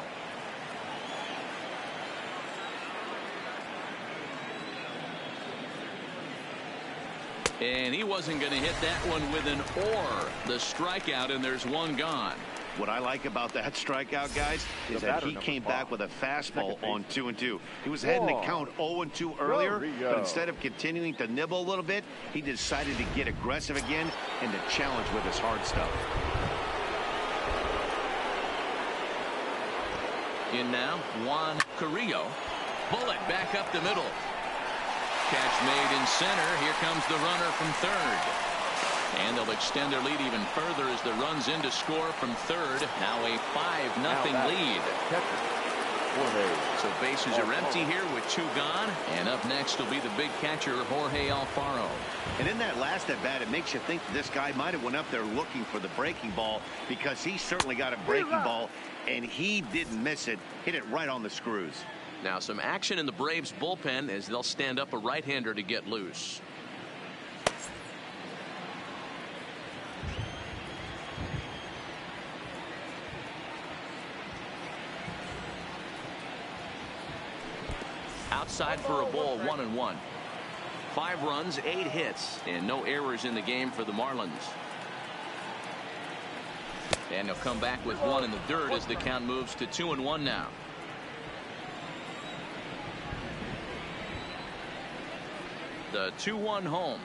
And he wasn't going to hit that one with an or. The strikeout, and there's 1 gone. What I like about that strikeout, guys, is that he came back with a fastball on 2-2. He was heading to count 0-2 earlier, but instead of continuing to nibble a little bit, he decided to get aggressive again and to challenge with his hard stuff. In now, Juan Carrillo. Bullet back up the middle. Catch made in center. Here comes the runner from third. And they'll extend their lead even further as the runs in to score from third. Now a 5-0 lead. So bases are empty here with 2 gone. And up next will be the big catcher, Jorge Alfaro. And in that last at bat, it makes you think this guy might have went up there looking for the breaking ball, because he certainly got a breaking ball, and he didn't miss it. Hit it right on the screws. Now some action in the Braves bullpen as they'll stand up a right-hander to get loose. Outside for a ball, 1-1. 5 runs, 8 hits, and no errors in the game for the Marlins. And he'll come back with 1 in the dirt as the count moves to 2-1 now. The 2-1 home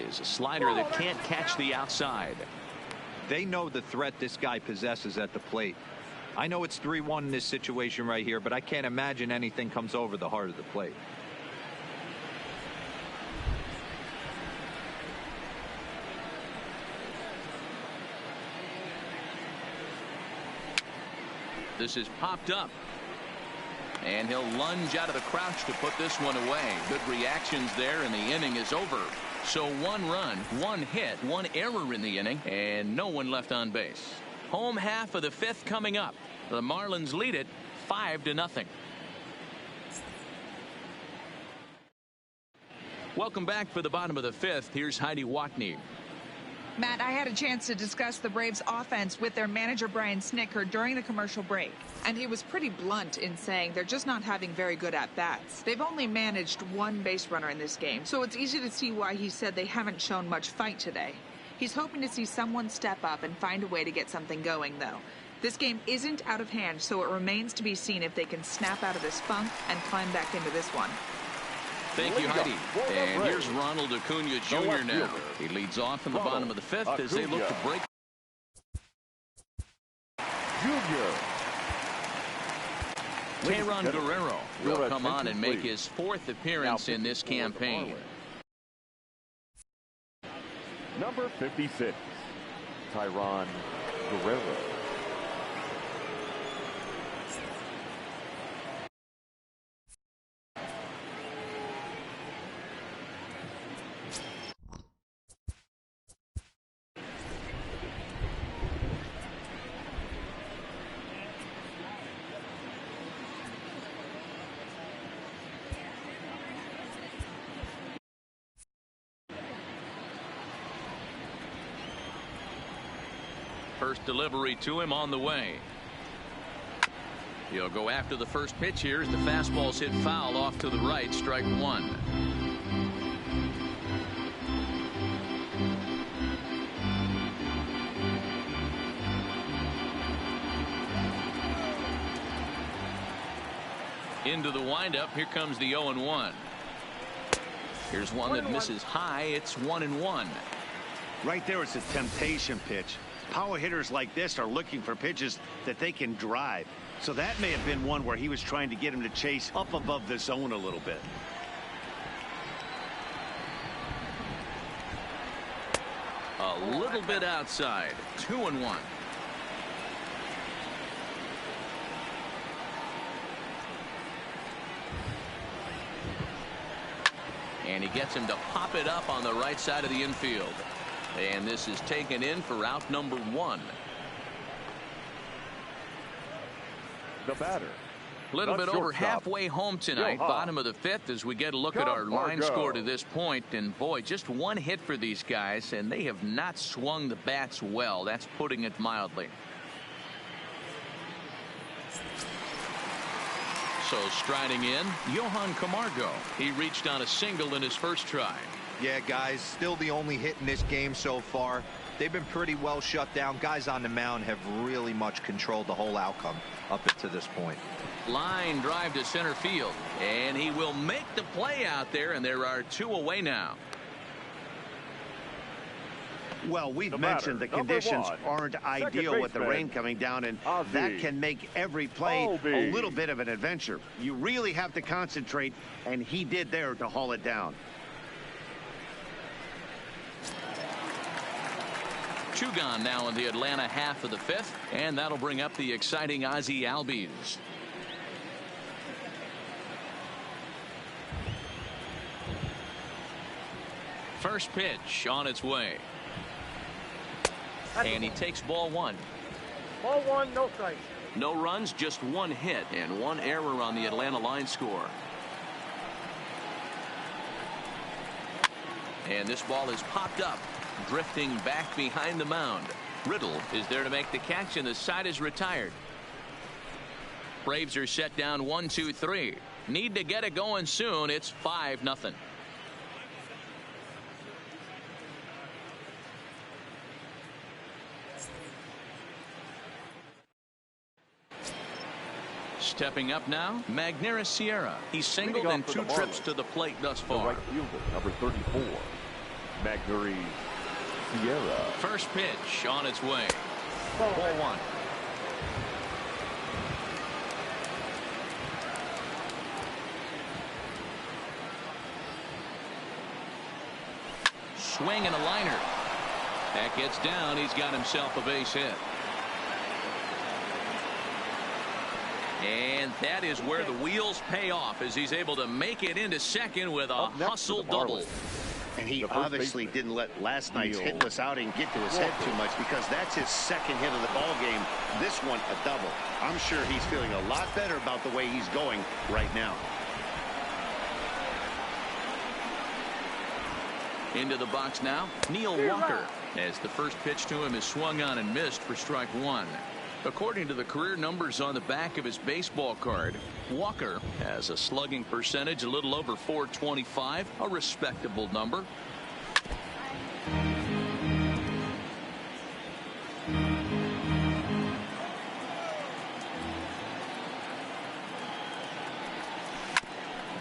is a slider that can't catch the outside. They know the threat this guy possesses at the plate. I know it's 3-1 in this situation right here, but I can't imagine anything comes over the heart of the plate. This is popped up. And he'll lunge out of the crouch to put this one away. Good reactions there, and the inning is over. So 1 run, 1 hit, 1 error in the inning, and no one left on base. Home half of the 5th coming up. The Marlins lead it 5-0. Welcome back for the bottom of the 5th. Here's Heidi Watney. Matt, I had a chance to discuss the Braves offense with their manager Brian Snitker during the commercial break, and he was pretty blunt in saying they're just not having very good at-bats. They've only managed 1 base runner in this game, so it's easy to see why he said they haven't shown much fight today. He's hoping to see someone step up and find a way to get something going, though. This game isn't out of hand, so it remains to be seen if they can snap out of this funk and climb back into this one. Thank you, Heidi. And here's Ronald Acuna Jr. now. He leads off in the bottom of the 5th as they look to break. Kayron Guerrero will come on and make his 4th appearance in this campaign. Number 56, Kayron Guerrero. First delivery to him on the way. He'll go after the first pitch here as the fastball's hit foul off to the right. Strike 1. Into the windup. Here comes the 0-1. Here's one that misses high. It's 1-1. Right there, it's a temptation pitch. Power hitters like this are looking for pitches that they can drive. So that may have been one where he was trying to get him to chase up above the zone a little bit. A little bit outside. 2-1. And he gets him to pop it up on the right side of the infield. And this is taken in for out number 1. The batter. A little bit over halfway home tonight. Bottom of the 5th as we get a look at our line score to this point. And boy, just 1 hit for these guys, and they have not swung the bats well. That's putting it mildly. So striding in, Johan Camargo. He reached on a single in his first try. Yeah, guys, still the only hit in this game so far. They've been pretty well shut down. Guys on the mound have really much controlled the whole outcome up to this point. Line drive to center field, and he will make the play out there, and there are 2 away now. Well, we've mentioned the conditions aren't ideal with the rain coming down, and that can make every play a little bit of an adventure. You really have to concentrate, and he did there to haul it down. 2 gone now in the Atlanta half of the 5th, and that'll bring up the exciting Ozzie Albies. First pitch on its way. And he takes ball 1. Ball 1, no strikes. No runs, just one hit and one error on the Atlanta line score. And this ball is popped up, drifting back behind the mound. Riddle is there to make the catch, and the side is retired. Braves are set down 1-2-3. Need to get it going soon. It's 5-0. Stepping up now, Magneuris Sierra. He's singled in 2 trips to the plate thus far. The right fielder, number 34, Magneuris Sierra. First pitch on its way. Ball 1. Swing and a liner. That gets down. He's got himself a base hit. And that is where the wheels pay off, as he's able to make it into second with a hustle double. And he obviously didn't let last night's hitless outing get to his head too much, because that's his second hit of the ball game. This one a double. I'm sure he's feeling a lot better about the way he's going right now. Into the box now, Neil Walker, as the first pitch to him is swung on and missed for strike 1. According to the career numbers on the back of his baseball card, Walker has a slugging percentage a little over .425, a respectable number.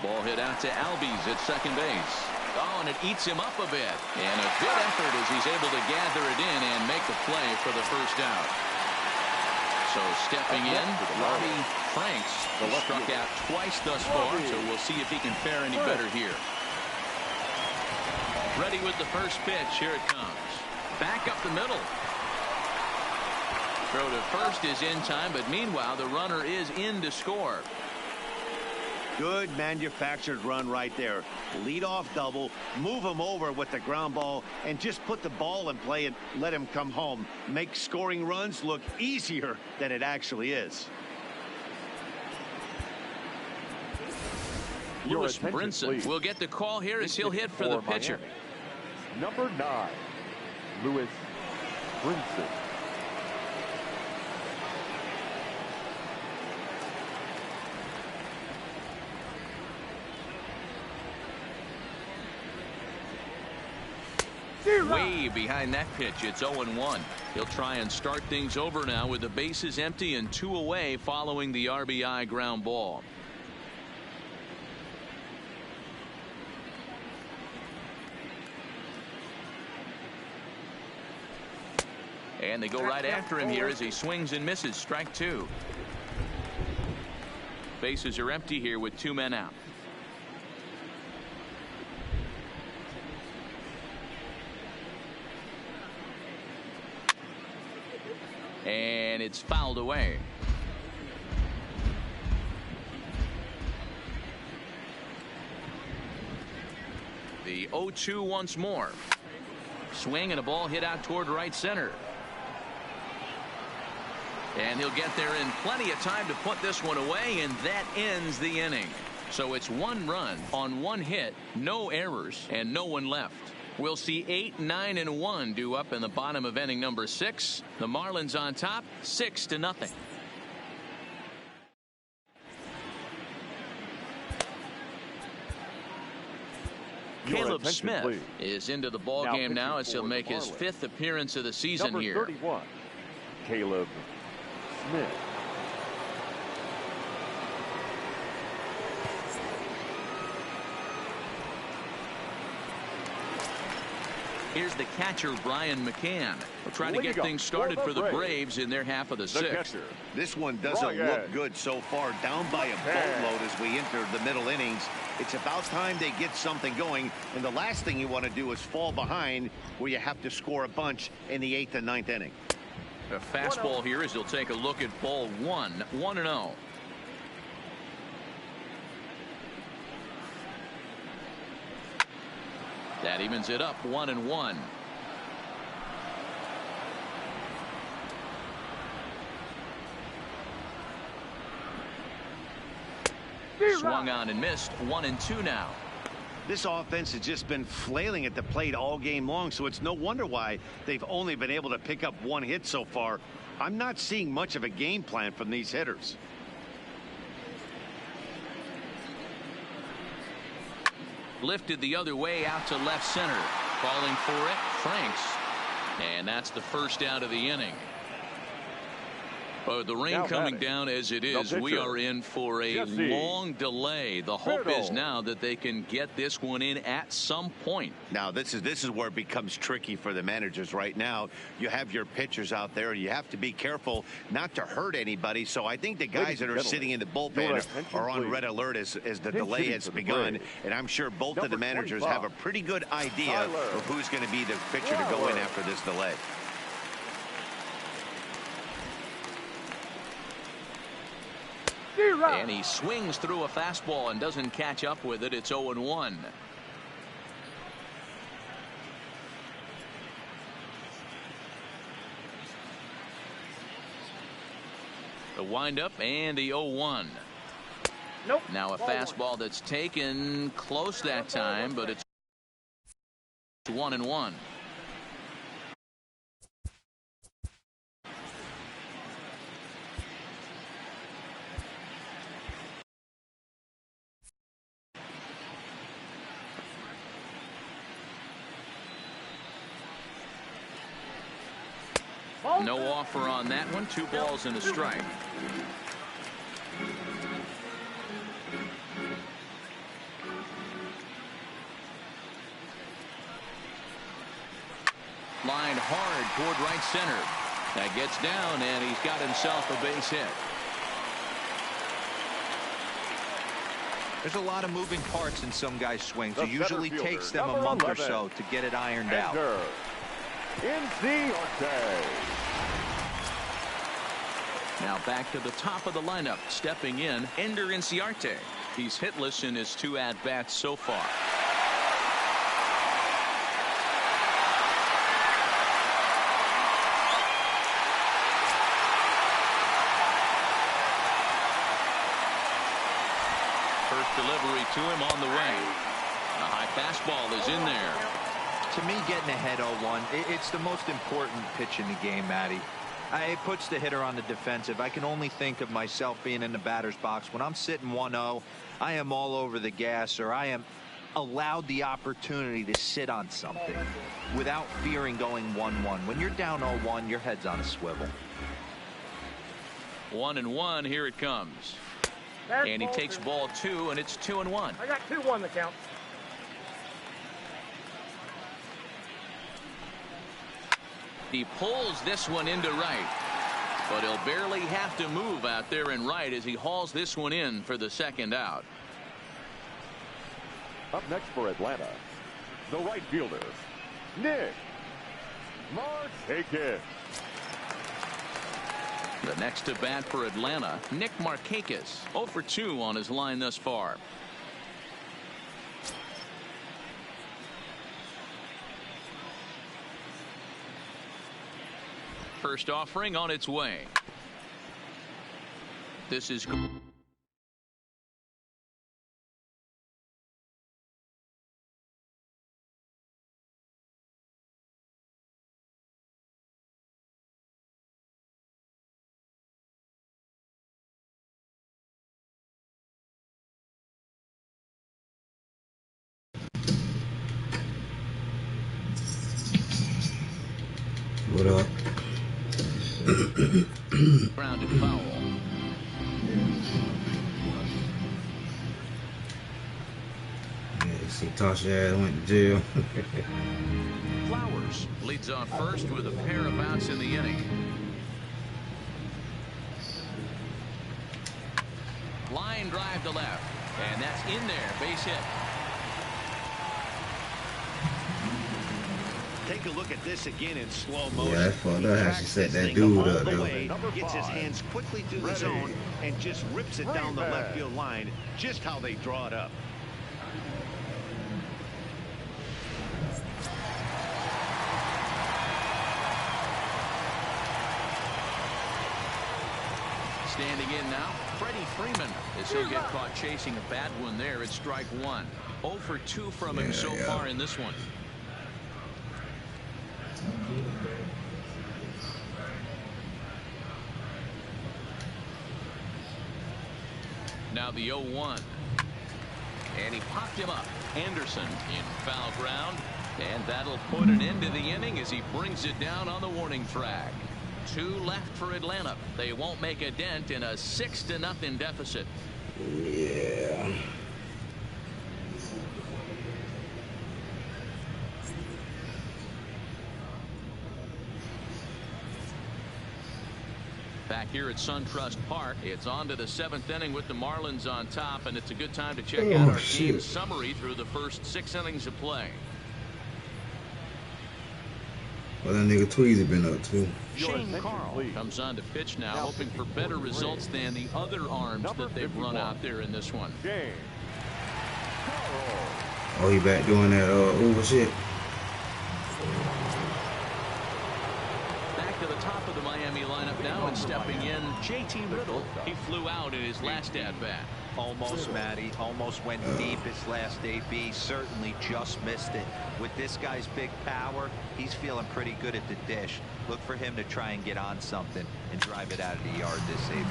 Ball hit out to Albies at second base. Oh, and it eats him up a bit. And a good effort as he's able to gather it in and make the play for the first out. So stepping in, Robbie Franks struck out twice thus far, so we'll see if he can fare any better here. Ready with the first pitch. Here it comes. Back up the middle. Throw to first is in time, but meanwhile the runner is in to score. Good manufactured run right there. Lead-off double, move him over with the ground ball, and just put the ball in play and let him come home. Make scoring runs look easier than it actually is. Lewis Brinson will get the call here as he'll hit for the pitcher. Number 9, Lewis Brinson. Way behind that pitch. It's 0-1. He'll try and start things over now with the bases empty and 2 away following the RBI ground ball. And they go right after him here as he swings and misses. Strike 2. Bases are empty here with 2 men out. And it's fouled away. The 0-2 once more. Swing and a ball hit out toward right center. And he'll get there in plenty of time to put this one away, and that ends the inning. So it's 1 run on 1 hit, no errors, and no one left. We'll see 8, 9, and 1 due up in the bottom of inning number 6. The Marlins on top, 6-0. Caleb Smith is into the ball game now as he'll make his 5th appearance of the season number here. 31, Caleb Smith. Here's the catcher, Brian McCann. We're trying to get things started for the Braves in their half of the 6th. This one doesn't look good so far. Down by a boatload as we enter the middle innings. It's about time they get something going. And the last thing you want to do is fall behind where you have to score a bunch in the 8th and 9th inning. A fastball here as he'll take a look at ball 1, 1-0. That evens it up 1-1. Swung on and missed. 1-2 now. This offense has just been flailing at the plate all game long, so it's no wonder why they've only been able to pick up 1 hit so far. I'm not seeing much of a game plan from these hitters. Lifted the other way out to left center. Falling for it, Franks. And that's the first out of the inning. The rain Now coming batting, down as it is, we are in for a long delay. The hope is now that they can get this one in at some point. Now this is where it becomes tricky for the managers right now. You have your pitchers out there. You have to be careful not to hurt anybody. So I think the guys that are sitting in the bullpen are on red alert as the delay has begun. And I'm sure both of the managers have a pretty good idea of who's going to be the pitcher to go in after this delay. And he swings through a fastball and doesn't catch up with it. It's 0-1. The windup and the 0-1. Nope. Now a fastball that's taken close that time, but it's 1-1. No offer on that one. 2 balls and a strike. Lined hard toward right center. That gets down, and he's got himself a base hit. There's a lot of moving parts in some guys' swings. It usually takes them a month or so to get it ironed out. Now back to the top of the lineup. Stepping in, Ender Inciarte. He's hitless in his 2 at-bats so far. First delivery to him on the way. A high fastball is in there. To me, getting ahead 0-1, it's the most important pitch in the game, Matty. It puts the hitter on the defensive. I can only think of myself being in the batter's box. When I'm sitting 1-0, I am all over the gas, or I am allowed the opportunity to sit on something without fearing going 1-1. When you're down 0-1, your head's on a swivel. 1-1, here it comes. And he takes ball 2, and it's 2-1. I got 2-1 the count. He pulls this one into right, but he'll barely have to move out there in right as he hauls this one in for the second out. Up next for Atlanta, the right fielder, Nick Markakis. The next to bat for Atlanta, Nick Markakis, 0 for 2 on his line thus far. First offering on its way. This is what up? grounded foul. Yeah, see, Tasha ass went to jail. Flowers leads off first with a pair of outs in the inning. Line drive to left, and that's in there. Base hit. Take a look at this again in slow motion. Yeah, that's fucked up how she set that Thing dude all up, the though. way, gets his hands quickly through the zone and just rips it down the left field line, just how they draw it up. Standing in now, Freddie Freeman as he'll get caught chasing a bad one there at strike one. 0 for 2 from him so far in this one. Now the 0-1. And he popped him up. Anderson in foul ground. And that'll put an end to the inning as he brings it down on the warning track. 2 left for Atlanta. They won't make a dent in a 6-0 deficit. Yeah. Back here at SunTrust Park, it's on to the 7th inning with the Marlins on top, and it's a good time to check out our team summary through the first 6 innings of play. Well, that nigga Tweezy been up too. Shane Carl comes on to pitch now, hoping for better results than the other arms that they've run out there in this one. Oh, he back doing that Uber shit. Back to the top of the Miami lineup now, and stepping in, JT Riddle. He flew out in his last at-bat. Almost, Matty. Almost went deep his last AB. Certainly just missed it. With this guy's big power, he's feeling pretty good at the dish. Look for him to try and get on something and drive it out of the yard this AB.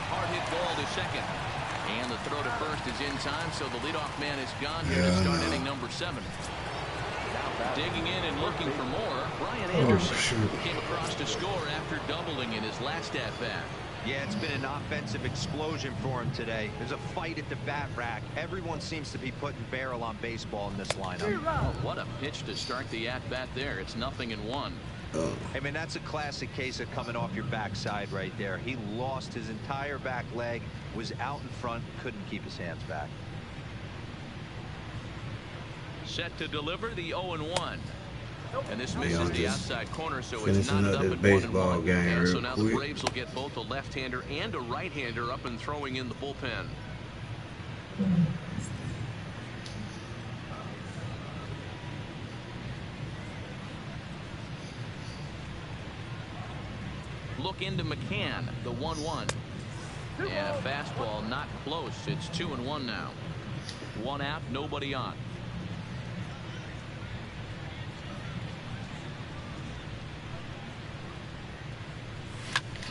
Hard hit ball to second. And the throw to first is in time, so the leadoff man is gone here to start inning number 7. Digging in and looking for more, Brian Anderson came across to score after doubling in his last at-bat. Yeah, it's been an offensive explosion for him today. There's a fight at the bat rack. Everyone seems to be putting barrel on baseball in this lineup. Oh, what a pitch to start the at-bat there. It's 0-1. I mean, that's a classic case of coming off your backside right there. He lost his entire back leg, was out in front, couldn't keep his hands back. Set to deliver the 0-1. And this misses the outside corner, so it's finishing not up up this at baseball 1-1. game And so real now the quick. Braves will get both a left-hander and a right-hander up and throwing in the bullpen. Look into McCann, the 1-1. And a fastball not close. It's 2-1 now. 1 out, nobody on.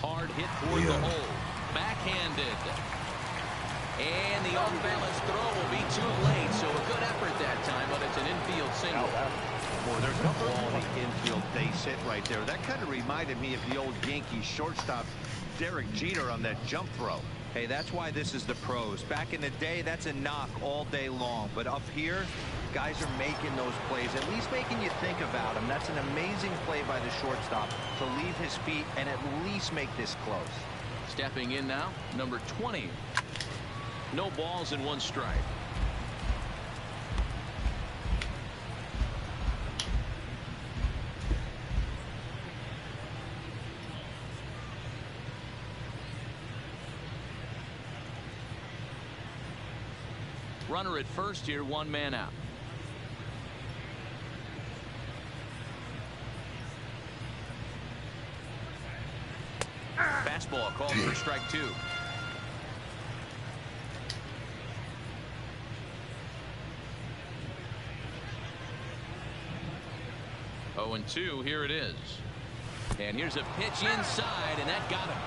Hard hit toward the hole. Backhanded. And the off-balance throw will be too late, so a good effort that time, but it's an infield single. Boy, there's a quality infield base hit right there. That kind of reminded me of the old Yankees shortstop Derek Jeter on that jump throw. Hey, that's why this is the pros. Back in the day, that's a knock all day long. But up here, guys are making those plays, at least making you think about them. That's an amazing play by the shortstop to leave his feet and at least make this close. Stepping in now, number 20. No balls and 1 strike. Runner at first here, 1 man out. Fastball called for strike 2. Oh, and 2, here it is. And here's a pitch inside, and that got him.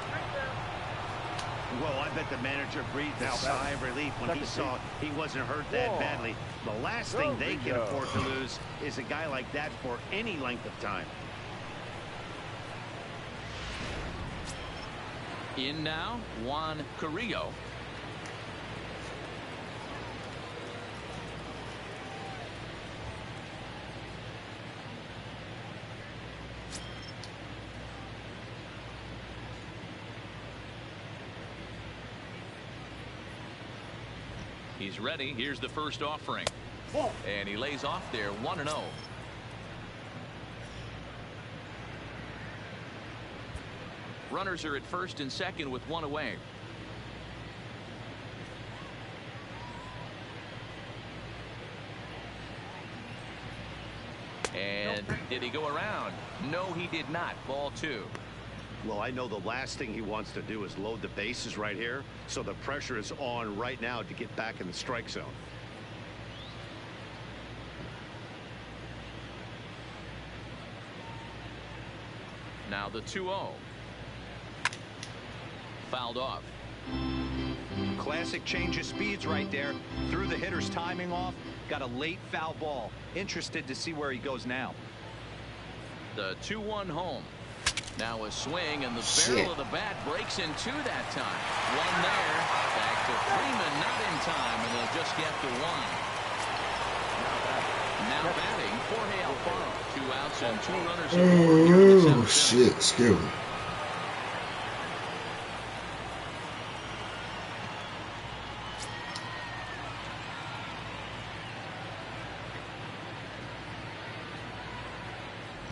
Well, I bet the manager breathed a sigh of relief when he saw he wasn't hurt that badly. The last thing they can afford to lose is a guy like that for any length of time. In now, Juan Carrillo. He's ready. Here's the first offering. And he lays off there, 1-0. Runners are at first and second with 1 away. And did he go around? No, he did not. Ball 2. Well, I know the last thing he wants to do is load the bases right here, so the pressure is on right now to get back in the strike zone. Now the 2-0. Fouled off. Classic change of speeds right there. Threw the hitter's timing off. Got a late foul ball. Interested to see where he goes now. The 2-1 home. Now a swing, and the Shit. barrel of the bat breaks in two that time. One there. Back to Freeman, not in time, and they'll just get the one. Now batting, Jorge Alfaro. 2 outs and 2 runners in scored here in the Oh, 7th. shit. Excuse me.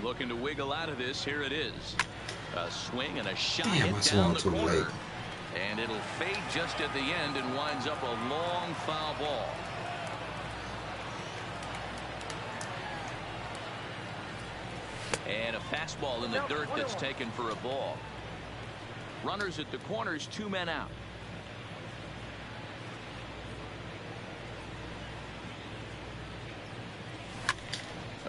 Looking to wiggle out of this. Here it is. A swing and a shot Damn, I hit swung down the too corner. late. And it'll fade just at the end and winds up a long foul ball. And a fastball in the dirt that's taken for a ball. Runners at the corners, 2 men out.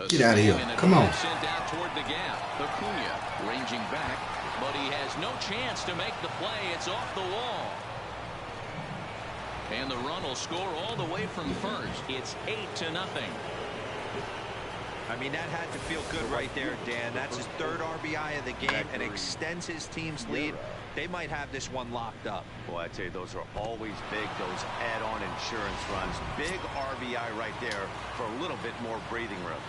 Get out of here. Come on. Sent out toward the gap. Acuna ranging back, but he has no chance to make the play. It's off the wall. And the run will score all the way from first. It's 8-0. I mean, that had to feel good right there, Dan. That's his 3rd RBI of the game and extends his team's lead. They might have this one locked up. Boy, I'd say those are always big, those add-on insurance runs. Big RBI right there for a little bit more breathing room.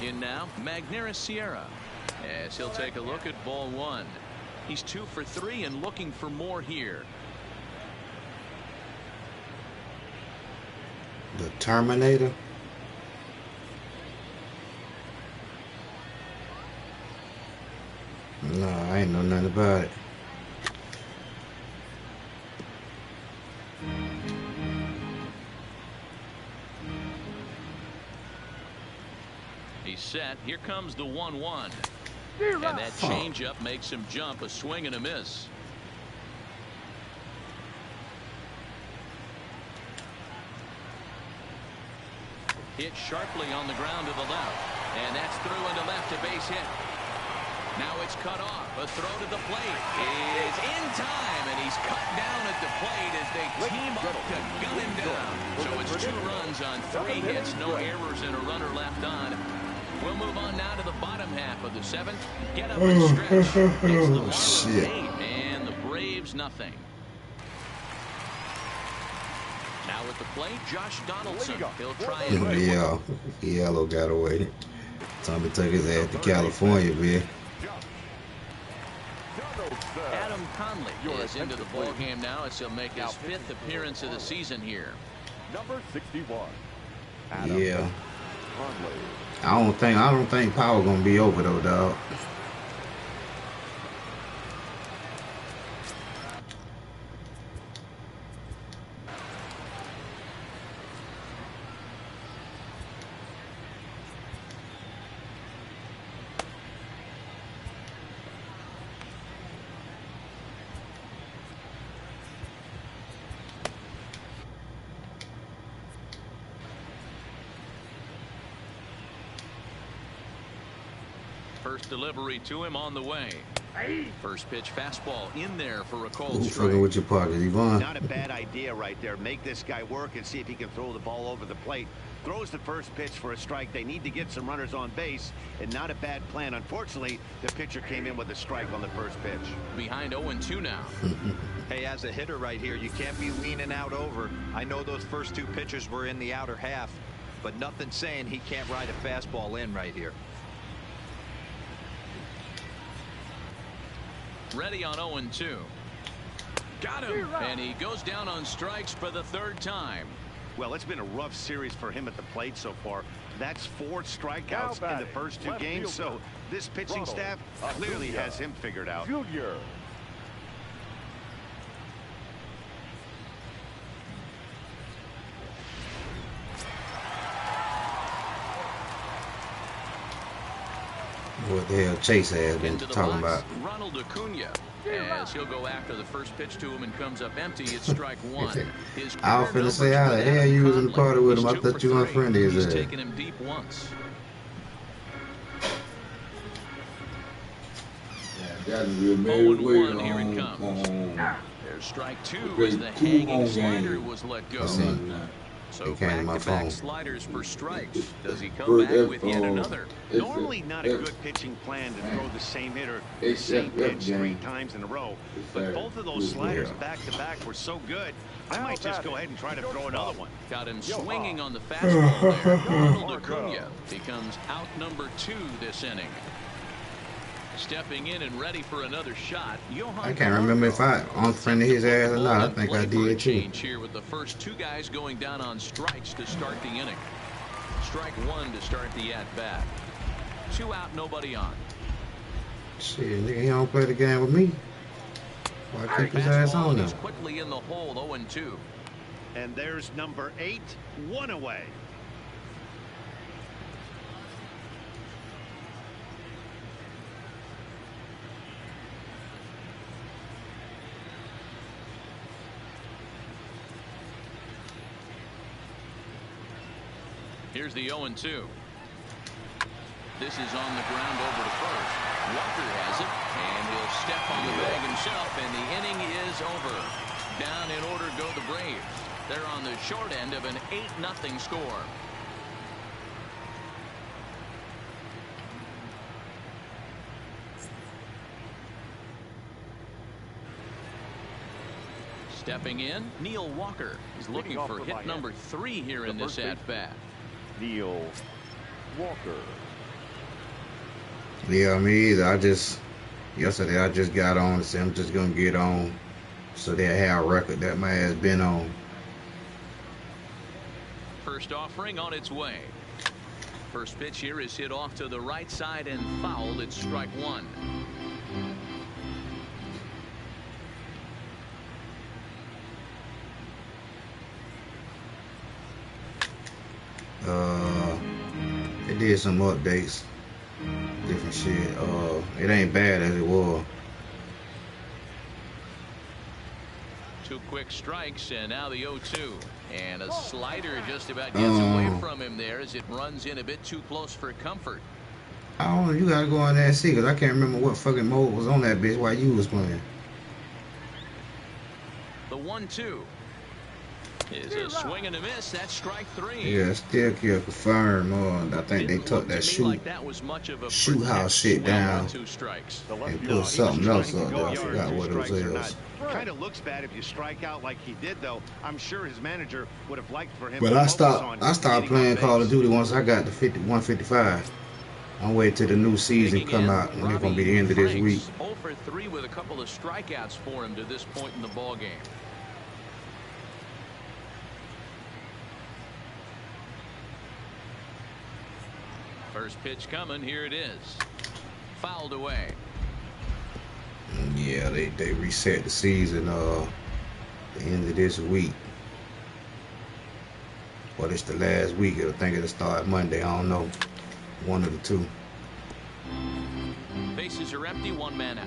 In now, Magneuris Sierra, as he'll take a look at ball 1. He's 2 for 3 and looking for more here. The Terminator. No, I ain't know nothing about it. He's set. Here comes the 1-1. And that changeup makes him jump. A swing and a miss. Hit sharply on the ground to the left. And that's through into left, a base hit. Now it's cut off. A throw to the plate is in time, and he's cut down at the plate as they team up to gun him down. So it's 2 runs on 3 hits, no errors, and a runner left on. We'll move on now to the bottom half of the 7th. Get up and stretch. It's the Marlins 8 and the Braves nothing. Now at the plate, Josh Donaldson. He'll try and Yeah, Yellow got away. Time to take his ass to California, man. Adam Conley is into the ball game now as he'll make his 5th appearance of the season here. Number 61. Yeah. I don't think power gonna be over though, dog. First delivery to him on the way. First pitch fastball in there for a cold Who strike. fucking with your pockets, Yvonne? Not a bad idea right there. Make this guy work and see if he can throw the ball over the plate. Throws the first pitch for a strike. They need to get some runners on base, and not a bad plan. Unfortunately, the pitcher came in with a strike on the first pitch. Behind 0-2 now. Hey, as a hitter right here, you can't be leaning out over. I know those first 2 pitches were in the outer half, but nothing saying he can't ride a fastball in right here. Ready on 0-2. Got him. And he goes down on strikes for the 3rd time. Well, it's been a rough series for him at the plate so far. That's 4 strikeouts in the first 2 games, so this pitching staff clearly has him figured out. Junior. What the hell Chase has been talking about. Ronald Acuna, as he'll go after the first pitch to him and comes up empty. It's strike one. I was finna say, how the hell you was in the party with him? I thought you unfriended his ass. He's taken him deep once. Yeah, 0-1, here it comes. There's strike two as the hanging slider was let go. So back-to-back sliders for strikes. Does he come back with yet another? Normally not a good pitching plan to throw the same hitter the same pitch 3 times in a row. But both of those sliders back-to-back were so good, I might just go ahead and try to throw another one. Got him swinging on the fastball there. Ronald Acuna becomes out number 2 this inning. Stepping in and ready for another shot. I can't remember if I unfriended his ass or not. I think I did too. Here with the first 2 guys going down on strikes to start the inning. Strike 1 to start the at-bat. 2 out, nobody on. Shit, nigga, he don't play the game with me. Why keep his ass on there? Quickly in the hole, 0-2. And there's number 8, 1 away. Here's the 0-2. This is on the ground over to first. Walker has it, and he'll step on the bag himself, and the inning is over. Down in order go the Braves. They're on the short end of an 8-0 score. Stepping in, Neil Walker is looking for hit number 3 here in this at-bat. Neil Walker. Yeah, me either. Yesterday I just got on and said I'm just going to get on so they'll have a record that my ass been on. First offering on its way. First pitch here is hit off to the right side and fouled. It's strike 1. It did some updates, different shit. It ain't bad as it was. 2 quick strikes, and now the 0-2. And a slider just about gets away from him there as it runs in a bit too close for comfort. I don't know. You gotta go on there and see, because I can't remember what fucking mode was on that bitch while you was playing. The 1-2 is a swing and a miss. That's strike 3. Yeah, still kill confirmed. I think they took that shoot house shit down and put something else up there. I forgot what it was. Kind of looks bad if you strike out like he did, though. I'm sure his manager would have liked for him. But I stopped playing Call of Duty once I got to 155. I'm waiting till the new season come out, and it's gonna be the end of this week. 0 for 3 with a couple of strikeouts for him to this point in the ball game. First pitch coming. Here it is. Fouled away. Yeah, they reset the season the end of this week. But it's the last week. I think it'll start Monday. I don't know. One of the two. Bases are empty. 1 man out.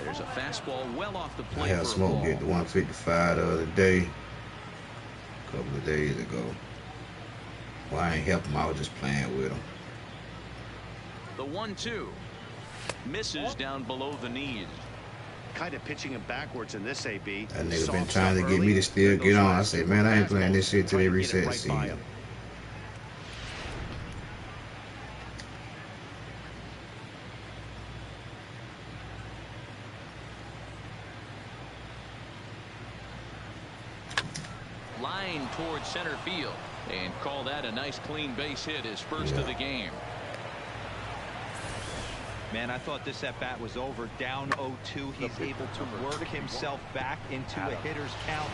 There's a fastball well off the plate. I had Smoke get the 155 the other day, a couple of days ago. Well, I ain't help him. I was just playing with him. The 1-2 misses down below the knees. Kind of pitching him backwards in this AB. That nigga been trying to get me to still get on. I said, man, I ain't playing this shit till they reset the season. Line towards center field, and call that a nice clean base hit, his first of the game. Man, I thought this at bat was over. Down 0-2. He's able to work himself back into a hitter's count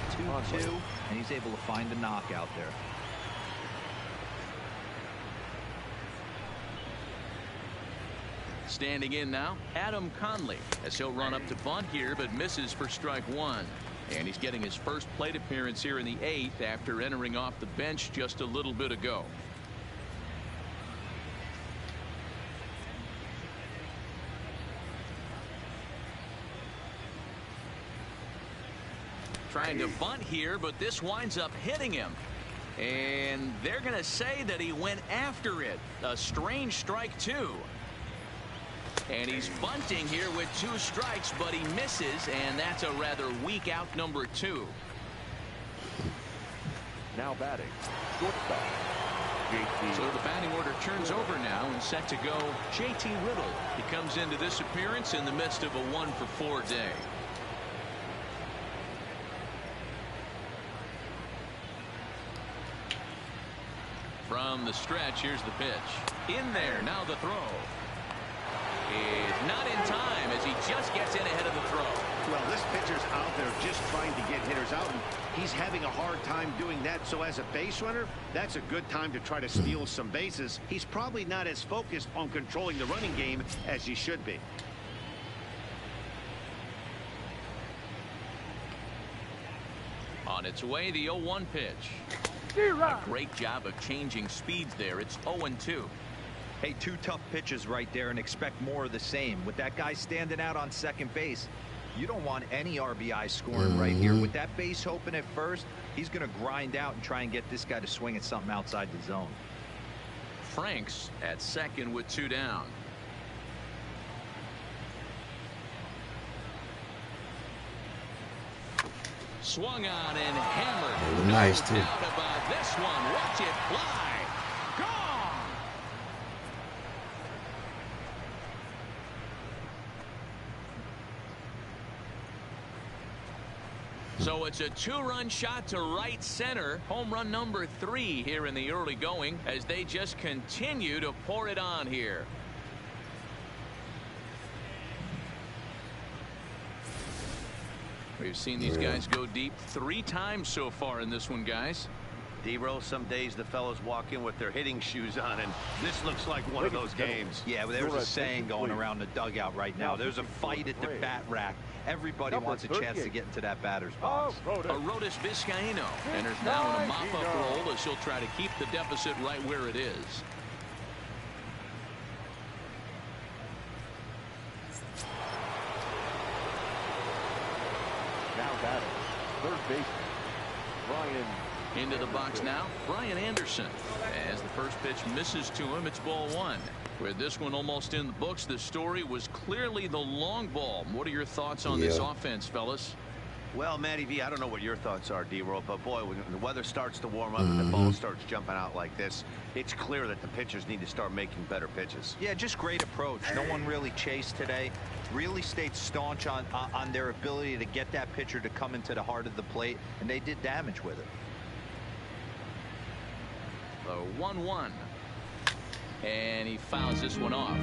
2-2, and he's able to find a knockout there. Standing in now, Adam Conley, as he'll run up to bunt here, but misses for strike 1. And he's getting his first plate appearance here in the 8th after entering off the bench just a little bit ago. Trying to bunt here, but this winds up hitting him. And they're going to say that he went after it. A strange strike, too. And he's bunting here with 2 strikes, but he misses, and that's a rather weak out number 2. Now batting, shortstop, JT. So the batting order turns over now and set to go JT Riddle. He comes into this appearance in the midst of a 1-for-4 day. From the stretch, here's the pitch. In there, now the throw. Is not in time as he just gets in ahead of the throw. Well, this pitcher's out there just trying to get hitters out, and he's having a hard time doing that. So as a base runner, that's a good time to try to steal some bases. He's probably not as focused on controlling the running game as he should be. On its way, the 0-1 pitch. A great job of changing speeds there. It's 0-2. Hey, 2 tough pitches right there, and expect more of the same. With that guy standing out on second base, you don't want any RBI scoring right here. With that base open at first, he's going to grind out and try and get this guy to swing at something outside the zone. Franks at second with 2 down. Swung on and hammered. Nice, too. No doubt about this one. Watch it fly. Gone. So it's a 2-run shot to right center. Home run number 3 here in the early going as they just continue to pour it on here. We've seen these guys go deep 3 times so far in this one, guys. D-Roll, some days the fellows walk in with their hitting shoes on, and this looks like one of those games. Yeah, well, there's a saying going around the dugout right now. There's a fight at the bat rack. Everybody wants a chance to get into that batter's box. Arodys Vizcaíno enters now in a mop-up role as he'll try to keep the deficit right where it is. Now batting, third baseman, Brian. Into the box now, Brian Anderson. As the first pitch misses to him, it's ball 1. With this one almost in the books, the story was clearly the long ball. What are your thoughts on this offense, fellas? Well, Matty V, I don't know what your thoughts are, D-Roll, but boy, when the weather starts to warm up and the ball starts jumping out like this, it's clear that the pitchers need to start making better pitches. Yeah, just great approach. No one really chased today. Really stayed staunch on their ability to get that pitcher to come into the heart of the plate, and they did damage with it. The 1-1. And he fouls this one off.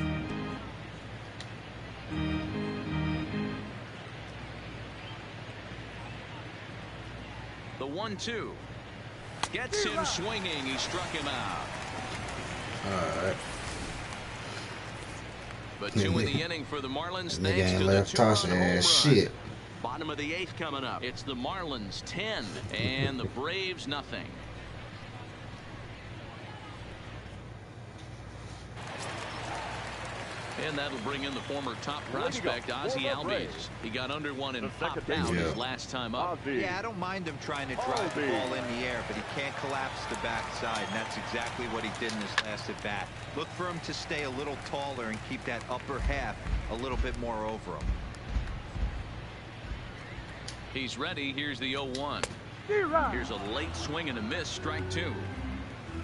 The 1-2 gets him swinging. He struck him out. All right. But 2 in the inning for the Marlins. Thanks to the left 2-run home run. shit. Bottom of the 8th coming up. It's the Marlins 10 and the Braves nothing. And that'll bring in the former top prospect, Ozzie Albies. He got under one and popped out his last time up. Yeah, I don't mind him trying to drive the ball in the air, but he can't collapse the backside, and that's exactly what he did in his last at bat. Look for him to stay a little taller and keep that upper half a little bit more over him. He's ready. Here's the 0-1. Here's a late swing and a miss, strike 2.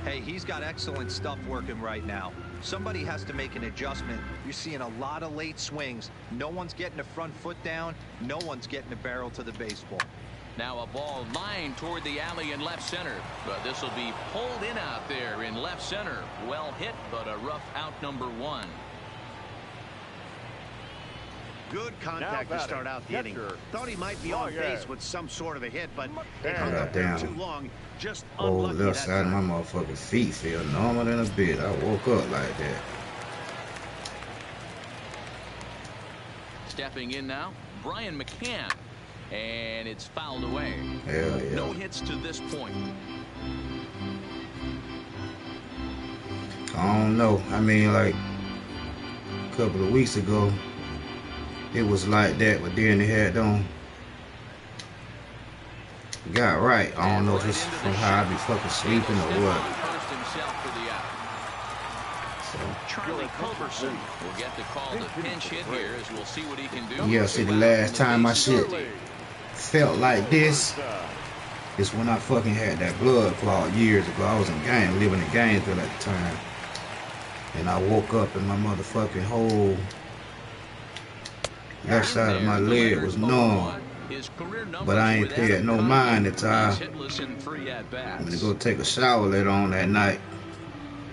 Hey, he's got excellent stuff working right now. Somebody has to make an adjustment. You're seeing a lot of late swings. No one's getting the front foot down. No one's getting the barrel to the baseball. Now a ball lined toward the alley in left center. But this will be pulled in out there in left center. Well hit, but a rough out number 1. Good contact to start out the inning. Thought he might be on base with some sort of a hit, but it hung up there too long. Just unlucky left side of my motherfucking feet feel normal than a bit. I woke up like that. Stepping in now, Brian McCann. And it's fouled away. Hell yeah. No hits to this point. I don't know. I mean, like a couple of weeks ago, it was like that, but then they had got right. I don't know if it's from how I be fucking sleeping or what. Charlie Culberson will get the call to pinch hit here as we'll see what he can do. Yeah, see, the last time my shit felt like this is when I fucking had that blood clot years ago. I was in game, living in Gainesville at the time. And I woke up and my motherfucking whole left side of my leg was numb. But I ain't paid no mind until I went to go take a shower later on that night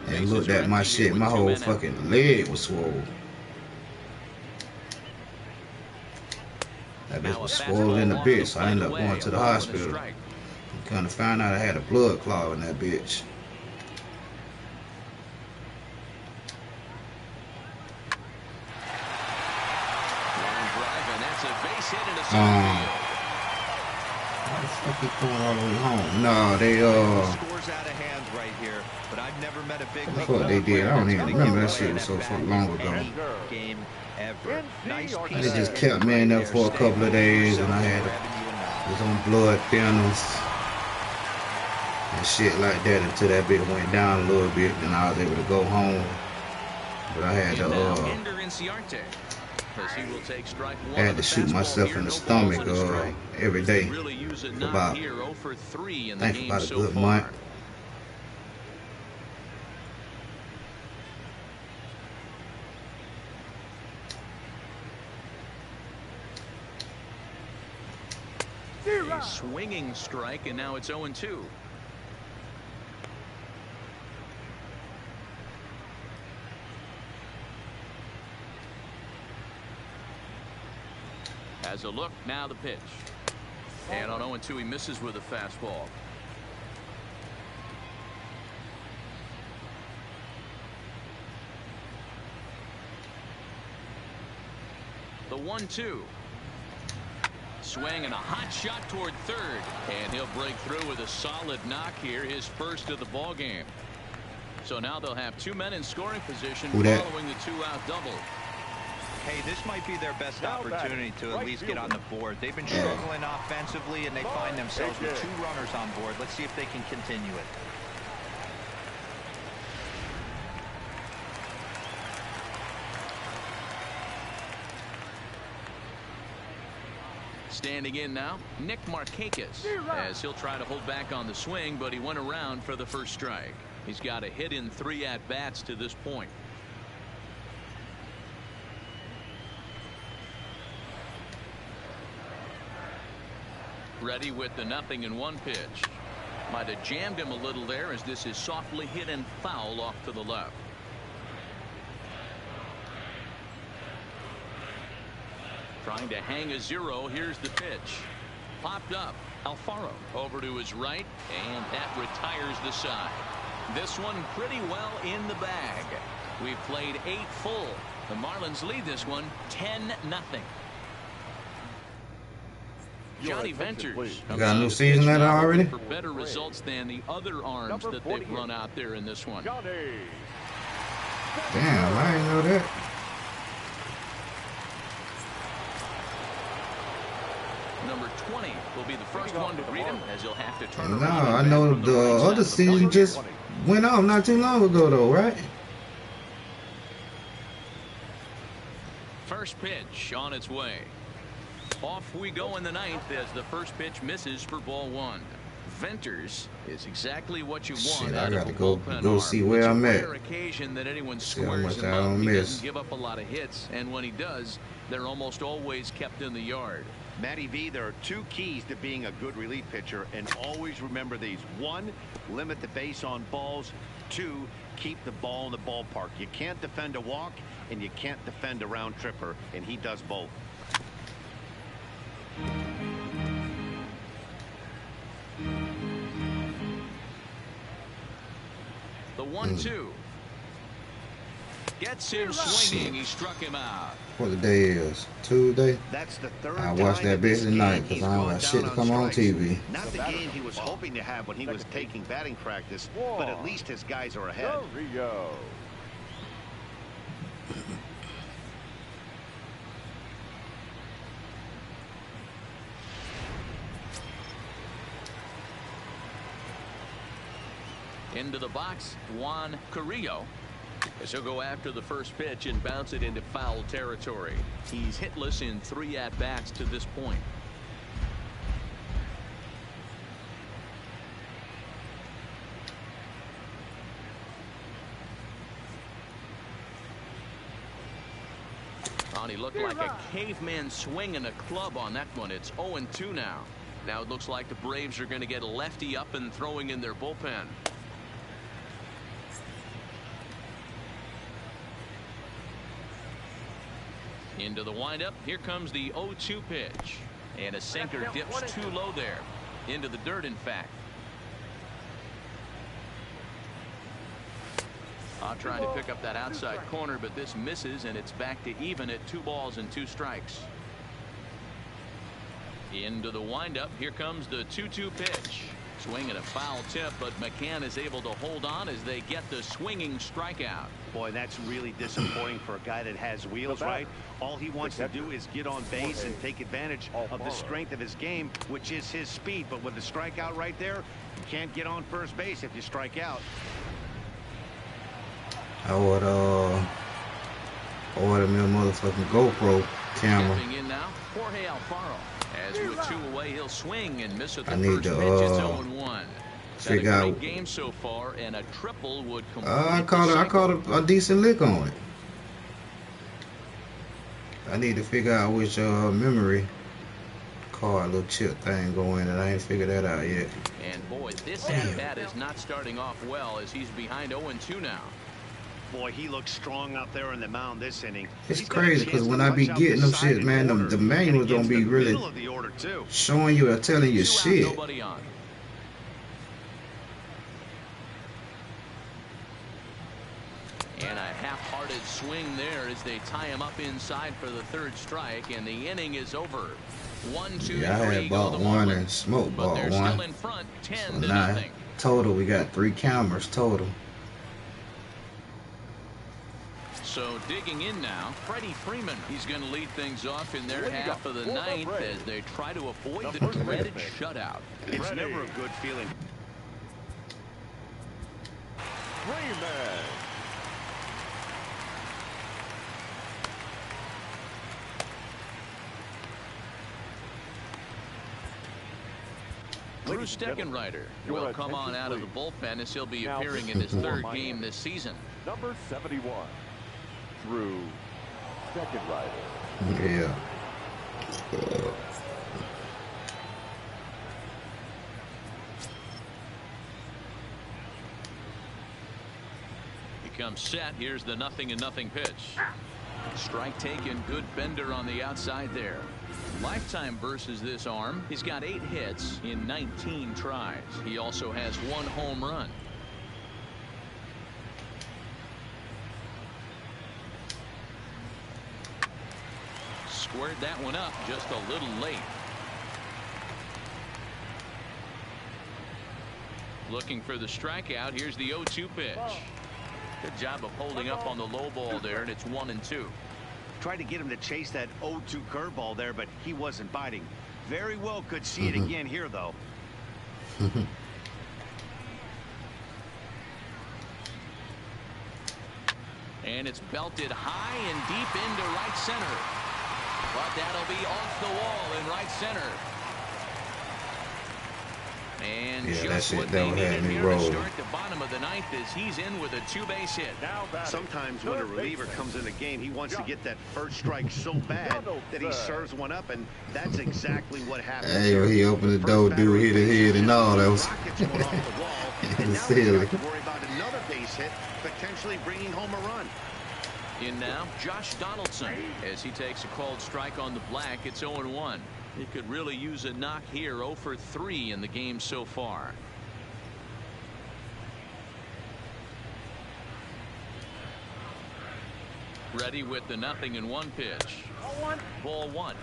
and looked at my shit. My whole fucking leg was swollen. That bitch was swollen in a bitch, so I ended up going to the hospital. And kind of found out I had a blood clot in that bitch. How the fuck he throwing all the way home? No, they Scores out of hands right here, but I've never met a big league. What they did, I don't even remember. That shit was so long ago. Game ever. Nice They just kept me in there for a couple of days, and I was on blood thinners and shit like that until that bit went down a little bit. Then I was able to go home, but I had to shoot myself in the stomach every day for about, I think about a good month. A swinging strike, and now it's 0-2. Has a look, now the pitch. And on 0-2, he misses with a fastball. The 1-2. Swing and a hot shot toward third. And he'll break through with a solid knock here, his first of the ball game. So now they'll have two men in scoring position following the two-out double. Hey, this might be their best opportunity to at least get on the board. They've been struggling offensively, and they find themselves with two runners on board. Let's see if they can continue it. Standing in now, Nick Markakis, as he'll try to hold back on the swing, but he went around for the first strike. He's got a hit in 3 at-bats to this point. Ready with the 0-1 pitch. Might have jammed him a little there as this is softly hit and foul off to the left. Trying to hang a 0. Here's the pitch. Popped up. Alfaro over to his right, and that retires the side. This one pretty well in the bag. We've played 8 full. The Marlins lead this one 10-0. Johnny Venters got a new season at already. For better results than the other arms that they've run out there in this one. Damn, I didn't know that. Number 20 will be the first one to greet him as he'll have to turn around. No, I know the other season just went off not too long ago though, right? First pitch on its way. Off we go in the 9th as the first pitch misses for ball 1. Venters is exactly what you want. Shit, I got to go see where I'm at. Occasion that anyone See how squares much him I up. don't He miss. doesn't give up a lot of hits, and when he does, they're almost always kept in the yard. Matty V, there are 2 keys to being a good relief pitcher, and always remember these. 1, limit the base on balls. 2, keep the ball in the ballpark. You can't defend a walk, and you can't defend a round tripper, and he does both. The 1-2. Gets him swinging. He struck him out. What the day is? Tuesday? That's the third I watch time that in this bitch tonight game because he's I don't gone got shit to down come on strikes. TV. Not the game he was hoping to have when he was taking batting practice, but at least his guys are ahead. Rio. Into the box, Juan Carrillo. As he'll go after the first pitch and bounce it into foul territory. He's hitless in 3 at-bats to this point. Oh, he looked like a caveman swinging a club on that one. It's 0-2 now. Now it looks like the Braves are going to get a lefty up and throwing in their bullpen. Into the windup. Here comes the 0-2 pitch. And a sinker dips too low there. Into the dirt, in fact. Trying to pick up that outside corner, but this misses, and it's back to even at 2 balls and 2 strikes. Into the windup. Here comes the 2-2 pitch. Swing and a foul tip, but McCann is able to hold on as they get the swinging strikeout. Boy, that's really disappointing for a guy that has wheels, right? All he wants to do is get on base and take advantage of the strength of his game, which is his speed. But with the strikeout right there, you can't get on first base if you strike out. I would order me a motherfucking GoPro camera. Stepping in now, Jorge Alfaro. As with 2 away, he'll swing and miss at the I need first to pitch. It's 0-1. figure Had a great out. game so far, and a triple would complete I caught a decent lick on it. I need to figure out which memory card little chip thing go in, and I ain't figured that out yet. And boy, this at-bat is not starting off well as he's behind 0-2 now. Boy, he looks strong out there in the mound this inning. It's crazy because when I be getting them shit, man, the manuals don't be really showing you or telling you shit. Nobody on. And a half-hearted swing there as they tie him up inside for the 3rd strike, and the inning is over. 1, 2, Yeah, I 3 had bought one and Smoke but bought they're one. still in front, 10 So to now, nothing. total, we got 3 cameras total. So digging in now, Freddie Freeman. He's going to lead things off in their half of the 9th as they try to avoid the dreaded shutout. It's never a good feeling. Freeman. Drew Steckenrider will come on out of the bullpen as he'll be appearing in his 3rd game this season. Number 71, Drew Steckenrider. Yeah. He comes set. Here's the 0-0 pitch. Strike taken. Good bender on the outside there. Lifetime versus this arm. He's got 8 hits in 19 tries. He also has 1 home run. Squared that one up just a little late. Looking for the strikeout. Here's the 0-2 pitch. Good job of holding up on the low ball there, and it's 1-2. Tried to get him to chase that 0-2 curveball there, but he wasn't biting. Very well could see it again here, though. And it's belted high and deep into right center. But that'll be off the wall in right center. And Yeah, that just shit what they don't have needed me here to rolling. start the bottom of the 9th as he's in with a 2-base hit. Sometimes when a reliever comes in the game, he wants to get that first strike so bad that he serves one up, and that's exactly what happened. Hey, he opened the door, dude hit his head and all. That was Rockets went off the wall, and now he's silly. got to worry about another base hit, potentially bringing home a run. In now, Josh Donaldson as he takes a called strike on the black. It's 0-1. He could really use a knock here. 0 for 3 in the game so far. Ready with the 0-1 pitch. Ball one. Ball one.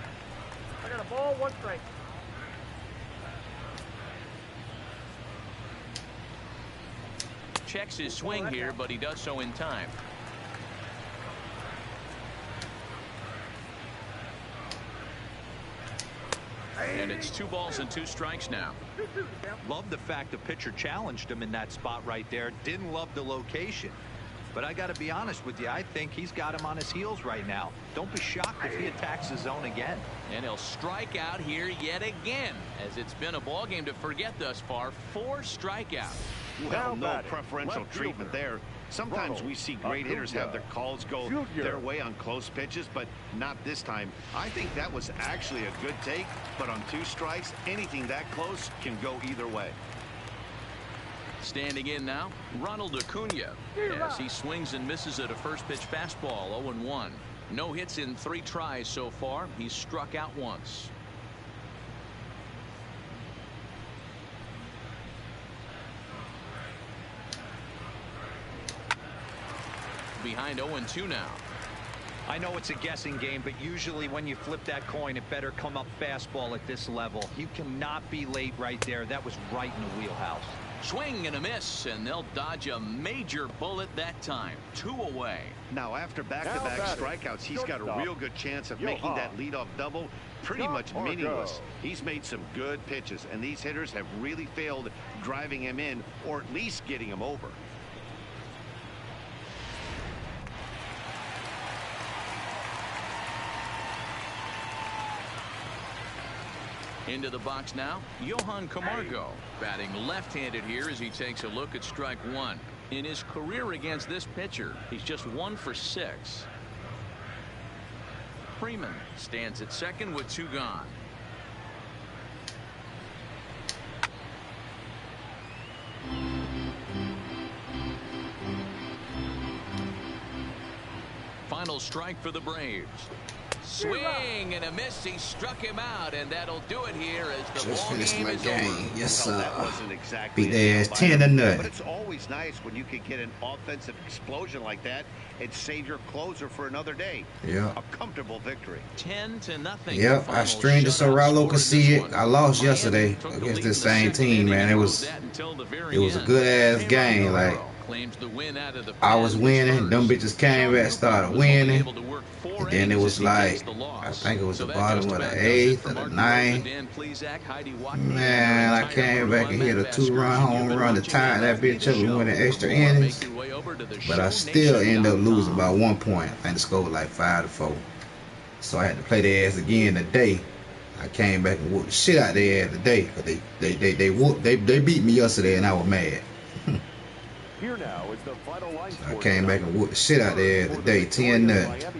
I got a ball, 1 strike. Checks his swing here, but he does so in time. And it's 2 balls and 2 strikes now. Love the fact the pitcher challenged him in that spot right there. Didn't love the location. But I got to be honest with you, I think he's got him on his heels right now. Don't be shocked if he attacks the zone again. And he'll strike out here yet again, as it's been a ball game to forget thus far. 4 strikeouts. Well, no preferential treatment there. Sometimes we see great hitters have their calls go their way on close pitches, but not this time. I think that was actually a good take, but on 2 strikes, anything that close can go either way. Standing in now, Ronald Acuna, as he swings and misses at a first pitch fastball. 0-1. No hits in 3 tries so far. He's struck out once. Behind 0-2 now. I know it's a guessing game, but usually when you flip that coin, it better come up fastball at this level. You cannot be late right there. That was right in the wheelhouse. Swing and a miss, and they'll dodge a major bullet that time. 2 away. Now, after back-to-back strikeouts, he's got a real good chance of making that leadoff double pretty much meaningless. He's made some good pitches, and these hitters have really failed driving him in, or at least getting him over. Into the box now, Johan Camargo, batting left-handed here as he takes a look at strike 1. In his career against this pitcher, he's just 1 for 6. Freeman stands at second with 2 gone. Final strike for the Braves. Swing and a miss. He struck him out, and that'll do it here as the ball game is over. Yes, sir. That wasn't exactly beat their ass 10-0. But it's always nice when you can get an offensive explosion like that and save your closer for another day. Yeah. A comfortable victory. 10-0. Yep, I streamed it so Rallo could see it. I lost yesterday against this same team, man. It was a good ass game. Like, I was winning, them bitches came back, started winning, and then it was like, I think it was the bottom of the 8th or the 9th. Man, I came back and hit a 2-run home run to tie that bitch up and win in extra innings, but I still ended up losing by 1 point. I think the score was like 5-4. So I had to play their ass again today. I came back and whooped the shit out their ass today, because they beat me yesterday and I was mad. Here now is the final line I came back and whooped the shit out there today, 10-0.